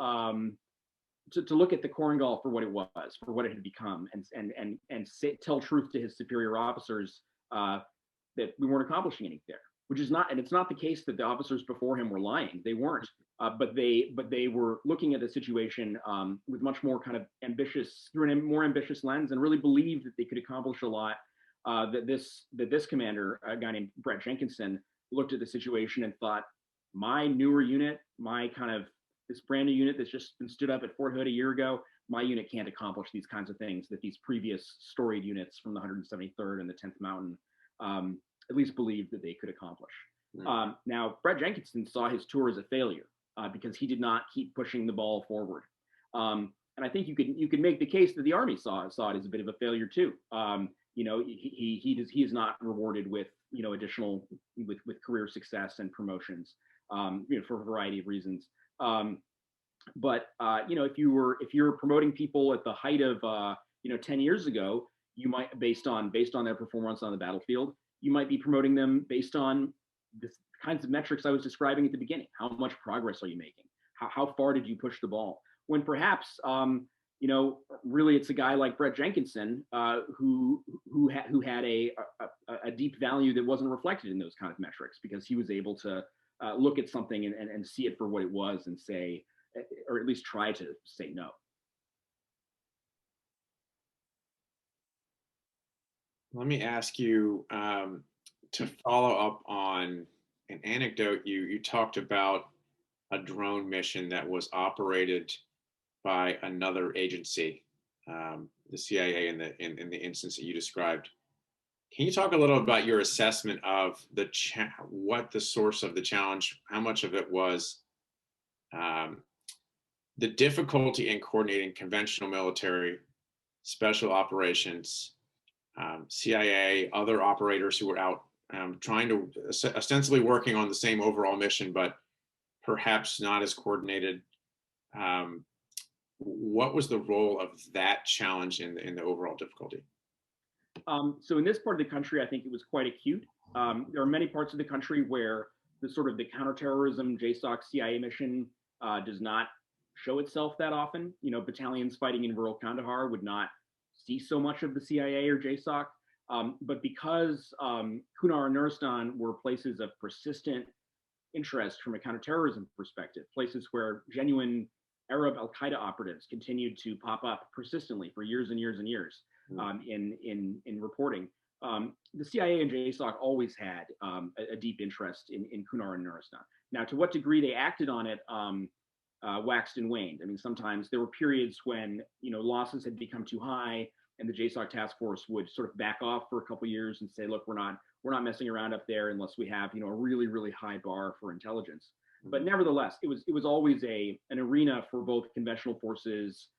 to look at the Korengal for what it was, for what it had become, and tell truth to his superior officers that we weren't accomplishing anything there. Which is not, and it's not the case that the officers before him were lying. They weren't, but they were looking at the situation with much more kind of through a more ambitious lens, and really believed that they could accomplish a lot. That this commander, a guy named Brett Jenkinson, looked at the situation and thought, my newer unit, this brand new unit that's just been stood up at Fort Hood a year ago, my unit can't accomplish these kinds of things that these previous storied units from the 173rd and the 10th Mountain at least believed that they could accomplish. Now, Brett Jenkinson saw his tour as a failure because he did not keep pushing the ball forward. And I think you could make the case that the Army saw it as a bit of a failure too. He is not rewarded with additional with career success and promotions for a variety of reasons. But if you're promoting people at the height of 10 years ago, you might, based on their performance on the battlefield, you might be promoting them based on the kinds of metrics I was describing at the beginning. How much progress are you making? How far did you push the ball? When perhaps really it's a guy like Brett Jenkinson who had a deep value that wasn't reflected in those kind of metrics, because he was able to look at something and see it for what it was and say, or at least try to say no. Let me ask you to follow up on an anecdote. You talked about a drone mission that was operated by another agency, the CIA in the instance that you described. Can you talk a little about your assessment of what the source of the challenge, how much of it was the difficulty in coordinating conventional military, special operations, CIA, other operators who were out trying to ostensibly working on the same overall mission, but perhaps not as coordinated. Um, what was the role of that challenge in the overall difficulty? So in this part of the country, I think it was quite acute. There are many parts of the country where the sort of the counterterrorism JSOC CIA mission does not show itself that often. You know, battalions fighting in rural Kandahar would not see so much of the CIA or JSOC. But because Kunar and Nuristan were places of persistent interest from a counterterrorism perspective, places where genuine Arab Al Qaeda operatives continued to pop up persistently for years and years and years in reporting. The CIA and JSOC always had a deep interest in Kunar and Nuristan. Now, to what degree they acted on it waxed and waned. I mean, sometimes there were periods when losses had become too high, and the JSOC task force would sort of back off for a couple of years and say, "Look, we're not messing around up there unless we have a really, really high bar for intelligence." But nevertheless, it was always an arena for both conventional forces,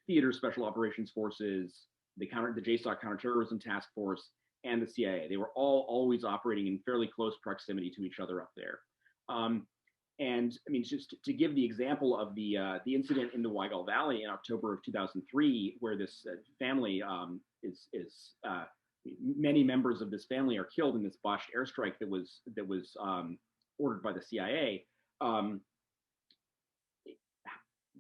theater special operations forces, the JSOC counterterrorism task force, and the CIA. They were all always operating in fairly close proximity to each other up there. And I mean, just to give the example of the incident in the Waigal Valley in October of 2003, where this family many members of this family are killed in this botched airstrike that was ordered by the CIA.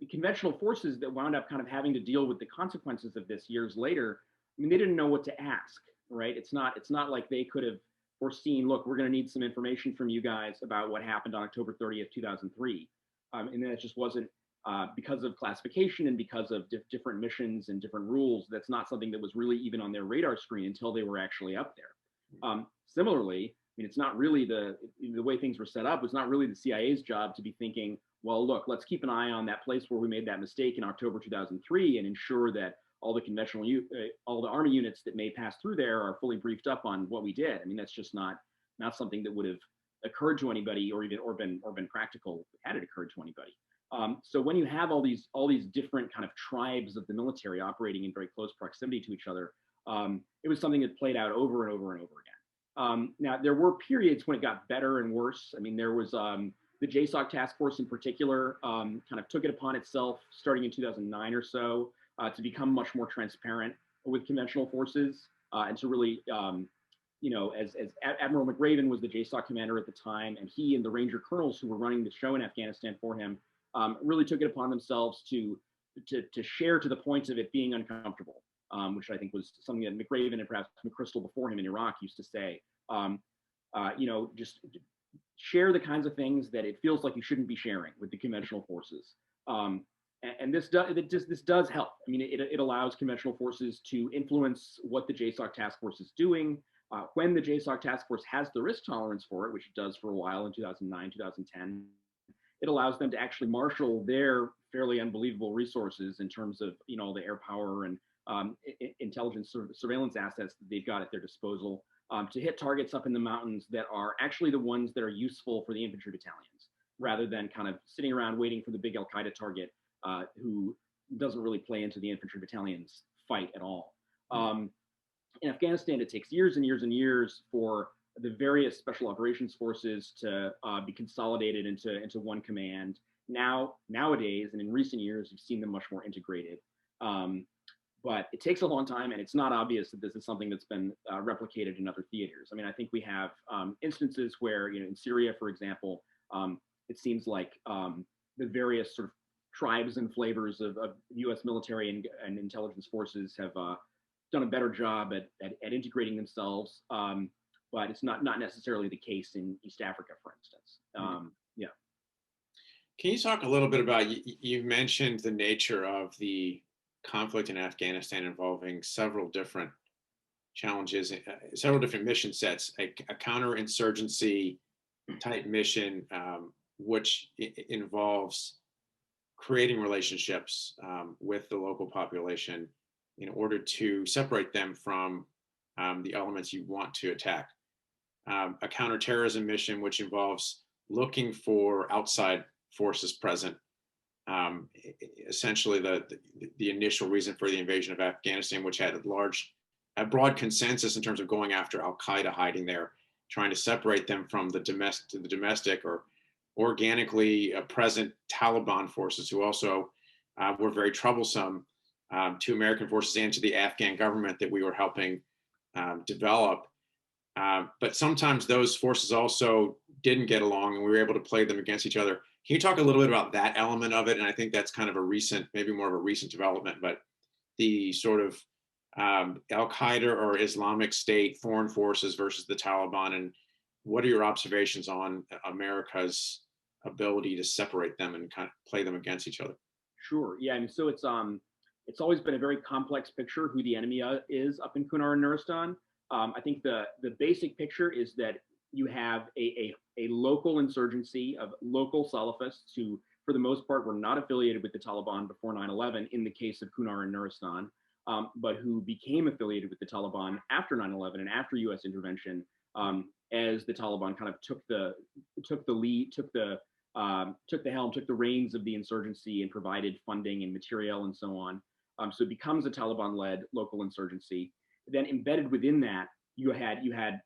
The conventional forces that wound up kind of having to deal with the consequences of this years later, I mean, they didn't know what to ask, right? It's not like they could have foreseen, look, we're going to need some information from you guys about what happened on October 30th, 2003. And then it just wasn't, because of classification and because of different missions and different rules, that's not something that was really even on their radar screen until they were actually up there. Similarly, I mean, it's not really the way things were set up was not really the CIA's job to be thinking, well, look, let's keep an eye on that place where we made that mistake in October 2003 and ensure that all the Army units that may pass through there are fully briefed up on what we did. I mean, that's just not something that would have occurred to anybody or been practical had it occurred to anybody. So when you have all these different kind of tribes of the military operating in very close proximity to each other, it was something that played out over and over and over again. Now, there were periods when it got better and worse. I mean, there was the JSOC task force in particular kind of took it upon itself starting in 2009 or so to become much more transparent with conventional forces and to really, as Admiral McRaven was the JSOC commander at the time, and he and the Ranger colonels who were running the show in Afghanistan for him really took it upon themselves to share to the point of it being uncomfortable, which I think was something that McRaven and perhaps McChrystal before him in Iraq used to say. Just share the kinds of things that it feels like you shouldn't be sharing with the conventional forces. And this does help. I mean, it allows conventional forces to influence what the JSOC task force is doing. When the JSOC task force has the risk tolerance for it, which it does for a while in 2009, 2010, it allows them to actually marshal their fairly unbelievable resources in terms of the air power and intelligence surveillance assets that they've got at their disposal to hit targets up in the mountains that are actually the ones that are useful for the infantry battalions, rather than kind of sitting around waiting for the big Al Qaeda target who doesn't really play into the infantry battalion's fight at all. In Afghanistan, it takes years and years and years for the various special operations forces to be consolidated into one command. Nowadays, and in recent years, you've seen them much more integrated. But it takes a long time, and it's not obvious that this is something that's been replicated in other theaters. I mean, I think we have instances where, in Syria, for example, it seems like the various sort of tribes and flavors of U.S. military and intelligence forces have done a better job at integrating themselves. But it's not necessarily the case in East Africa, for instance. Yeah. Can you talk a little bit about, you've mentioned the nature of the conflict in Afghanistan involving several different challenges, several different mission sets, a counterinsurgency type mission, which involves creating relationships with the local population in order to separate them from the elements you want to attack. A counterterrorism mission, which involves looking for outside forces present essentially the initial reason for the invasion of Afghanistan, which had a broad consensus in terms of going after Al Qaeda hiding there, trying to separate them from the domestic or organically present Taliban forces, who also were very troublesome to American forces and to the Afghan government that we were helping develop. But sometimes those forces also didn't get along, and we were able to play them against each other. Can you talk a little bit about that element of it? And I think that's kind of a recent, maybe more of a recent development, but the sort of Al Qaeda or Islamic State foreign forces versus the Taliban, and what are your observations on America's ability to separate them and kind of play them against each other? Sure. Yeah. I mean, so it's always been a very complex picture who the enemy is up in Kunar and Nuristan. I think the basic picture is that you have a local insurgency of local Salafists who, for the most part, were not affiliated with the Taliban before 9/11 in the case of Kunar and Nuristan, but who became affiliated with the Taliban after 9/11 and after U.S. intervention, as the Taliban kind of took the lead, took the helm, took the reins of the insurgency and provided funding and material and so on. So it becomes a Taliban-led local insurgency. Then embedded within that, you had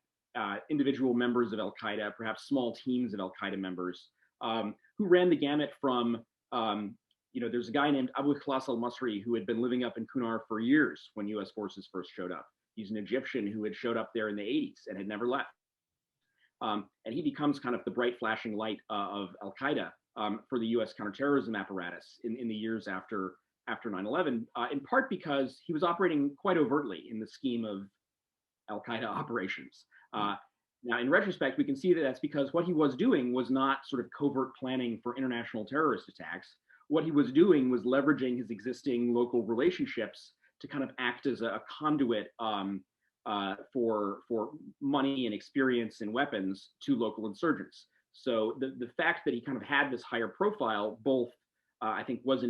individual members of Al Qaeda, perhaps small teams of Al Qaeda members, who ran the gamut from, there's a guy named Abu Khalas al-Masri who had been living up in Kunar for years when U.S. forces first showed up. He's an Egyptian who had showed up there in the 80s and had never left. And he becomes kind of the bright flashing light of Al Qaeda for the U.S. counterterrorism apparatus in the years after 9/11, in part because he was operating quite overtly in the scheme of Al Qaeda operations. Now, in retrospect, we can see that that's because what he was doing was not sort of covert planning for international terrorist attacks. What he was doing was leveraging his existing local relationships to kind of act as a conduit for money and experience and weapons to local insurgents. So the fact that he kind of had this higher profile, both I think was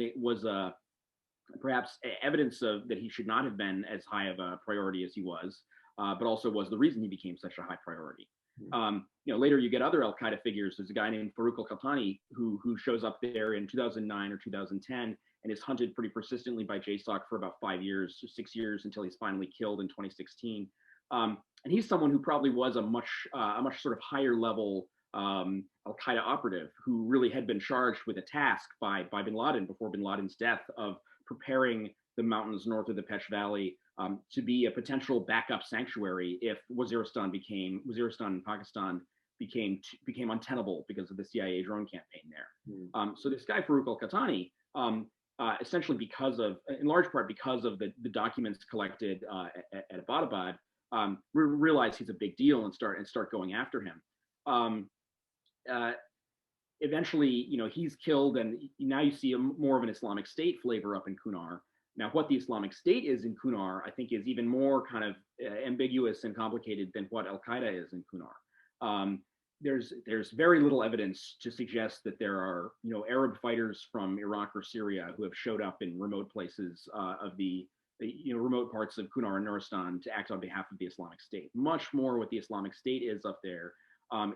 perhaps evidence of that he should not have been as high of a priority as he was, but also was the reason he became such a high priority. Later you get other Al Qaeda figures. There's a guy named Farouk al-Qahtani who shows up there in 2009 or 2010 and is hunted pretty persistently by JSOC for about 5 years, 6 years, until he's finally killed in 2016. And he's someone who probably was a much sort of higher level Al Qaeda operative who really had been charged with a task by Bin Laden before Bin Laden's death of preparing the mountains north of the Pech Valley to be a potential backup sanctuary if Waziristan in Pakistan became untenable because of the CIA drone campaign there. So this guy Farouk al-Qahtani, essentially in large part because of the documents collected at Abbottabad, realize he's a big deal and start going after him. Eventually, he's killed, and now you see more of an Islamic State flavor up in Kunar. Now, what the Islamic State is in Kunar, I think, is even more kind of ambiguous and complicated than what Al Qaeda is in Kunar. There's very little evidence to suggest that there are Arab fighters from Iraq or Syria who have showed up in remote places of the remote parts of Kunar and Nuristan to act on behalf of the Islamic State. Much more what the Islamic State is up there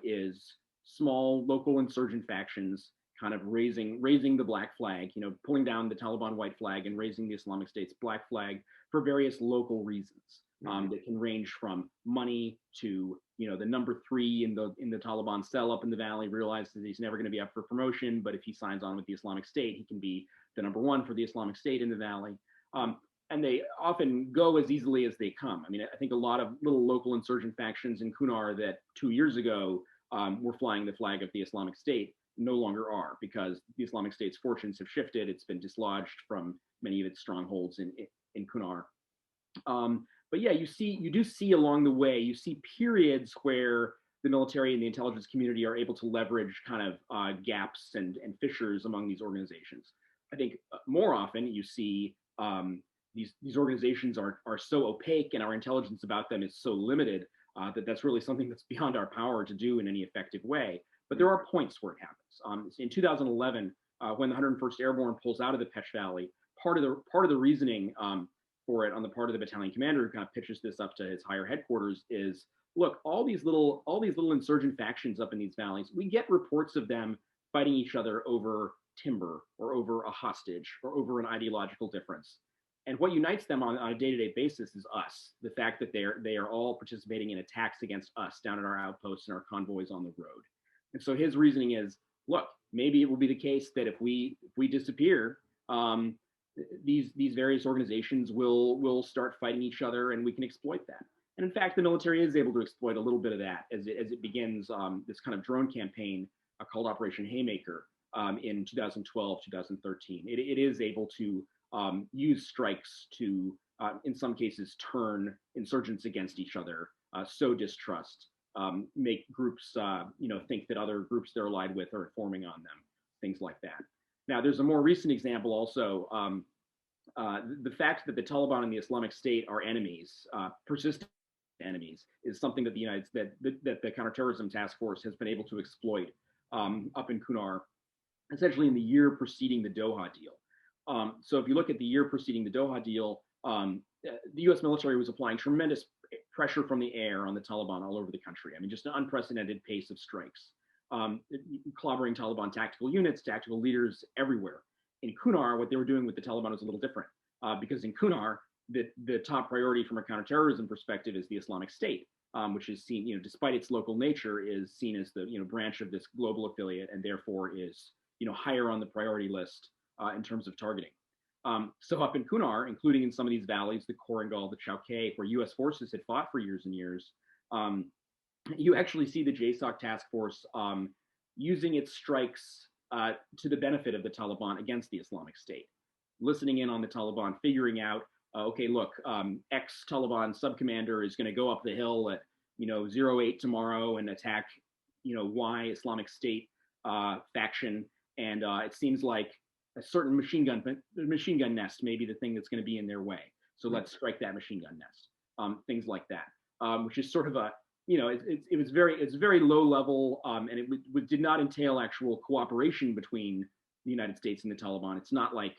is small local insurgent factions kind of raising the black flag, pulling down the Taliban white flag and raising the Islamic State's black flag for various local reasons that can range from money to, the number 3 in the Taliban cell up in the valley realizes that he's never going to be up for promotion, but if he signs on with the Islamic State, he can be the number 1 for the Islamic State in the valley. And they often go as easily as they come. I mean, I think a lot of little local insurgent factions in Kunar that 2 years ago were flying the flag of the Islamic State no longer are, because the Islamic State's fortunes have shifted. It's been dislodged from many of its strongholds in Kunar. But yeah, you do see along the way, you see periods where the military and the intelligence community are able to leverage kind of gaps and fissures among these organizations. I think more often you see these organizations are so opaque and our intelligence about them is so limited that's really something that's beyond our power to do in any effective way. But there are points where it happens. In 2011, when the 101st Airborne pulls out of the Pech Valley, part of the reasoning for it on the part of the battalion commander who kind of pitches this up to his higher headquarters is, look, all these little insurgent factions up in these valleys, we get reports of them fighting each other over timber or over a hostage or over an ideological difference. And what unites them on a day-to-day basis is us, the fact that they are all participating in attacks against us down at our outposts and our convoys on the road. And so his reasoning is, look, maybe it will be the case that if we disappear, these various organizations will start fighting each other, and we can exploit that. And in fact, the military is able to exploit a little bit of that as it begins this kind of drone campaign called Operation Haymaker in 2012, 2013. It is able to use strikes to, in some cases, turn insurgents against each other, sow distrust, make groups, think that other groups they're allied with are forming on them, things like that. Now, there's a more recent example also. The fact that the Taliban and the Islamic State are enemies, persistent enemies, is something that the Counterterrorism Task Force has been able to exploit up in Kunar, essentially in the year preceding the Doha deal. So if you look at the year preceding the Doha deal, the U.S. military was applying tremendous pressure from the air on the Taliban all over the country. I mean, just an unprecedented pace of strikes, clobbering Taliban tactical units, tactical leaders everywhere. In Kunar, what they were doing with the Taliban was a little different, because in Kunar, the top priority from a counterterrorism perspective is the Islamic State, which is seen, despite its local nature, is seen as the branch of this global affiliate, and therefore is higher on the priority list in terms of targeting. So up in Kunar, including in some of these valleys, the Korangal, the Chowkay, where U.S. forces had fought for years and years, you actually see the JSOC task force using its strikes to the benefit of the Taliban against the Islamic State, listening in on the Taliban, figuring out, okay, look, ex-Taliban subcommander is going to go up the hill at 08 tomorrow and attack Y Islamic State faction, and it seems like a certain machine gun nest may be the thing that's going to be in their way. So let's strike that machine gun nest. Things like that, which is sort of a, it's very low level, and it did not entail actual cooperation between the United States and the Taliban. It's not like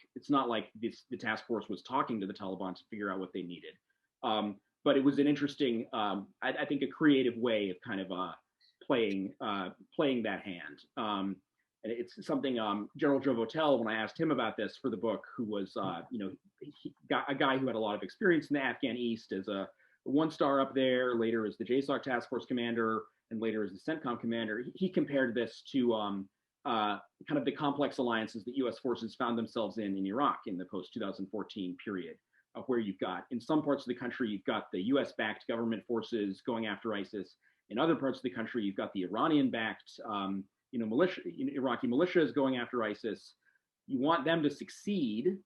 the task force was talking to the Taliban to figure out what they needed. But it was an interesting, I think, a creative way of kind of playing that hand. And it's something General Joe Votel, when I asked him about this for the book, who was a guy who had a lot of experience in the Afghan East as a one-star up there, later as the JSOC task force commander, and later as the CENTCOM commander. He compared this to kind of the complex alliances that U.S. forces found themselves in Iraq in the post-2014 period, where you've got, in some parts of the country, you've got the U.S.-backed government forces going after ISIS. In other parts of the country, you've got the Iranian-backed militia, Iraqi militias going after ISIS. You want them to succeed,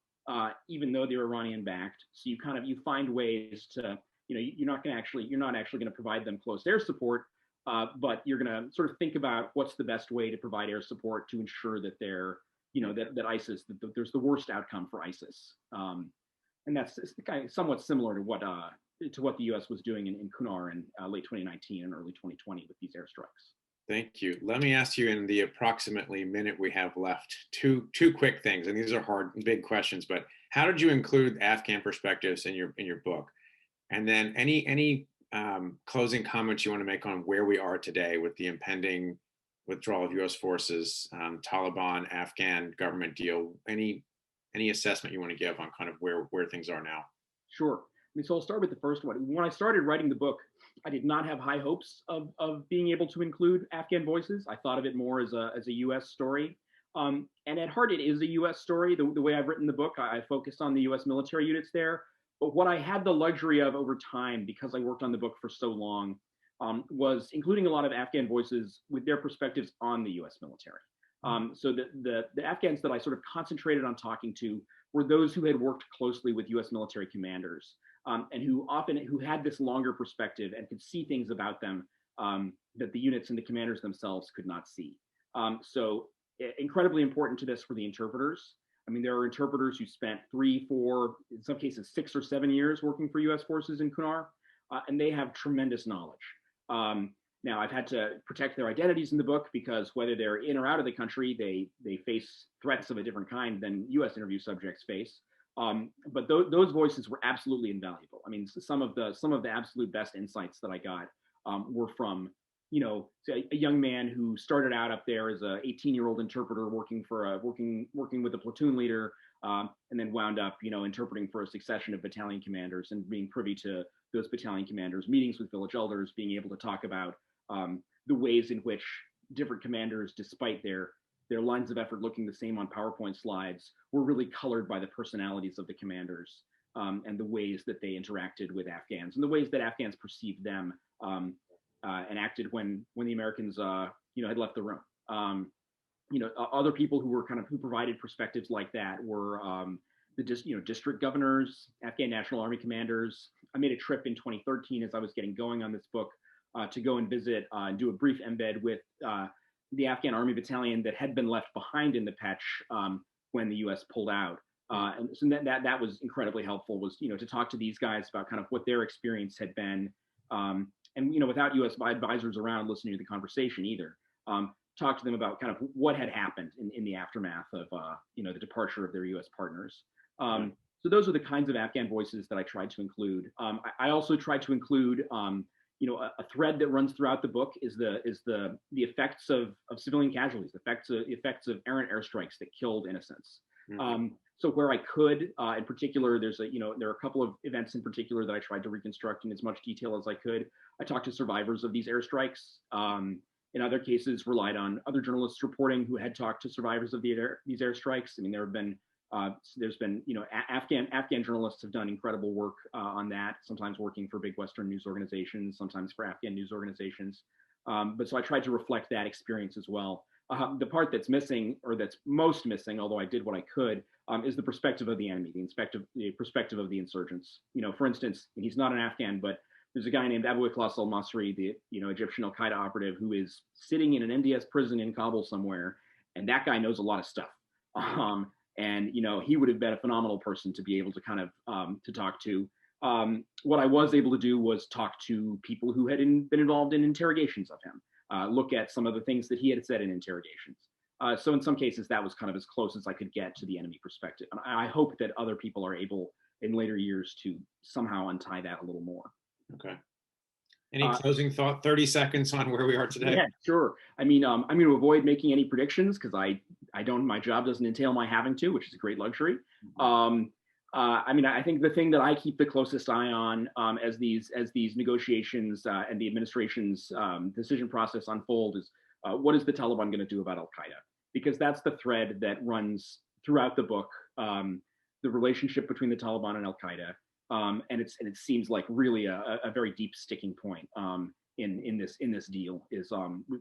even though they're Iranian-backed. So you find ways to, you're not actually going to provide them close air support, but you're going to sort of think about what's the best way to provide air support to ensure that they're, that ISIS, that there's the worst outcome for ISIS. And that's kind of somewhat similar to what the U.S. was doing in Kunar in late 2019 and early 2020 with these airstrikes. Thank you. Let me ask you, in the approximately minute we have left, two quick things, and these are hard, big questions. But how did you include Afghan perspectives in your book? And then any closing comments you want to make on where we are today with the impending withdrawal of U.S. forces, Taliban, Afghan government deal? Any assessment you want to give on kind of where things are now? Sure. So I'll start with the first one. When I started writing the book, I did not have high hopes of being able to include Afghan voices. I thought of it more as a U.S. story. And at heart, it is a U.S. story. The way I've written the book, I focused on the U.S. military units there. But what I had the luxury of over time, because I worked on the book for so long, was including a lot of Afghan voices with their perspectives on the U.S. military. So the Afghans that I sort of concentrated on talking to were those who had worked closely with U.S. military commanders, and who had this longer perspective and could see things about them that the units and the commanders themselves could not see. So incredibly important to this were the interpreters. I mean, there are interpreters who spent 3, 4, in some cases 6 or 7 years working for U.S. forces in Kunar, and they have tremendous knowledge. Now, I've had to protect their identities in the book because whether they're in or out of the country, they face threats of a different kind than U.S. interview subjects face. But those voices were absolutely invaluable. I mean, some of the absolute best insights that I got were from a young man who started out up there as a 18-year-old interpreter working with a platoon leader, and then wound up, interpreting for a succession of battalion commanders and being privy to those battalion commanders, meetings with village elders, being able to talk about the ways in which different commanders, despite their lines of effort looking the same on PowerPoint slides, were really colored by the personalities of the commanders, and the ways that they interacted with Afghans and the ways that Afghans perceived them, and acted when the Americans had left the room. Other people who provided perspectives like that were the district governors, Afghan National Army commanders. I made a trip in 2013 as I was getting going on this book to go and visit and do a brief embed with the Afghan Army battalion that had been left behind in the Pech when the U.S. pulled out. And so that was incredibly helpful, was to talk to these guys about kind of what their experience had been, and without U.S. advisors around listening to the conversation either. Talk to them about kind of what had happened in the aftermath of the departure of their U.S. partners. So those are the kinds of Afghan voices that I tried to include. I also tried to include a thread that runs throughout the book is the effects of civilian casualties, the effects of errant airstrikes that killed innocents. So where I could, in particular, there are a couple of events in particular that I tried to reconstruct in as much detail as I could. I talked to survivors of these airstrikes. In other cases, relied on other journalists reporting who had talked to survivors of these airstrikes. I mean, there's been Afghan journalists have done incredible work on that, sometimes working for big Western news organizations, sometimes for Afghan news organizations. But so I tried to reflect that experience as well. The part that's missing, or that's most missing, although I did what I could, is the perspective of the enemy, the perspective of the insurgents. For instance, he's not an Afghan, but there's a guy named Abu Ikhlas al-Masri, the Egyptian Al Qaeda operative, who is sitting in an NDS prison in Kabul somewhere, and that guy knows a lot of stuff. And he would have been a phenomenal person to be able to kind of to talk to. What I was able to do was talk to people who had been involved in interrogations of him, look at some of the things that he had said in interrogations. So in some cases, that was kind of as close as I could get to the enemy perspective. And I hope that other people are able in later years to somehow untie that a little more. Okay. Any closing thought, 30 seconds on where we are today? Yeah, sure. I mean, I'm going to avoid making any predictions because my job doesn't entail my having to, which is a great luxury. I think the thing that I keep the closest eye on as these negotiations and the administration's decision process unfold is what is the Taliban going to do about Al Qaeda? Because that's the thread that runs throughout the book, the relationship between the Taliban and Al Qaeda. And it seems like really a very deep sticking point in this deal is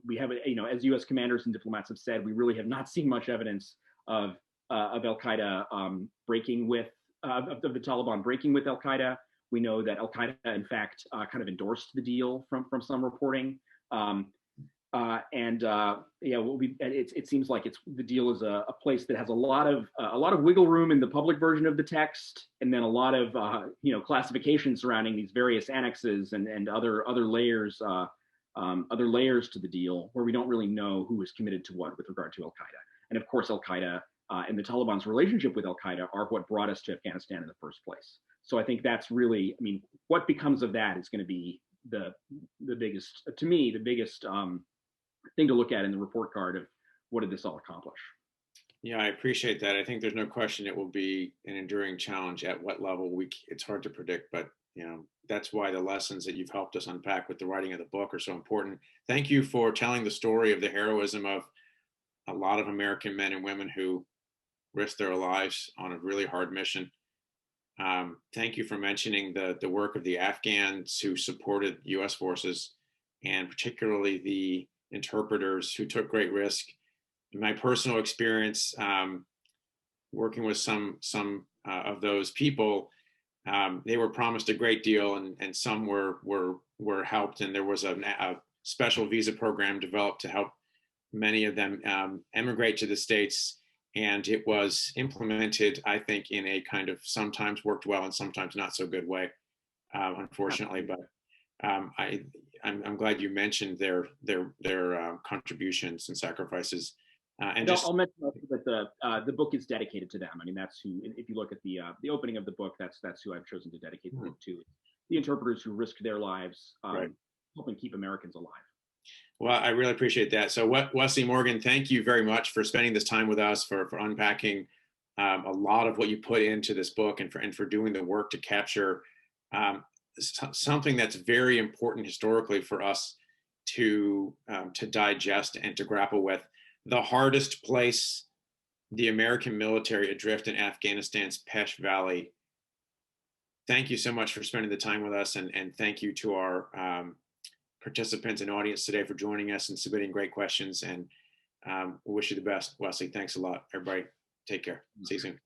we have as U.S. commanders and diplomats have said, we really have not seen much evidence of Al Qaeda breaking with of the Taliban breaking with Al Qaeda. We know that Al Qaeda in fact kind of endorsed the deal from some reporting. It seems like the deal is a place that has a lot of wiggle room in the public version of the text, and then a lot of classification surrounding these various annexes and other layers to the deal where we don't really know who is committed to what with regard to Al Qaeda. And of course, Al Qaeda and the Taliban's relationship with Al Qaeda are what brought us to Afghanistan in the first place. So I think that's really, what becomes of that is going to be the biggest, to me, the biggest thing to look at in the report card of what did this all accomplish. Yeah, I appreciate that. I think there's no question it will be an enduring challenge. At what level, it's hard to predict, but that's why the lessons that you've helped us unpack with the writing of the book are so important. Thank you for telling the story of the heroism of a lot of American men and women who risked their lives on a really hard mission. Thank you for mentioning the work of the Afghans who supported U.S. forces, and particularly the interpreters who took great risk. In my personal experience, working with some of those people, they were promised a great deal, and some were helped, and there was a special visa program developed to help many of them emigrate to the States. And it was implemented, I think, in a kind of sometimes worked well and sometimes not so good way, unfortunately. But I'm glad you mentioned their contributions and sacrifices. I'll mention that the book is dedicated to them. That's who. If you look at the opening of the book, that's who I've chosen to dedicate the book to. The interpreters who risked their lives, right, helping keep Americans alive. Well, I really appreciate that. So, Wesley Morgan, thank you very much for spending this time with us, for unpacking a lot of what you put into this book, and for doing the work to capture um, something that's very important historically for us to digest and to grapple with. The hardest place, the American military adrift in Afghanistan's Pech Valley. Thank you so much for spending the time with us, and thank you to our participants and audience today for joining us and submitting great questions. And we wish you the best, Wesley. Thanks a lot, everybody. Take care. See you soon.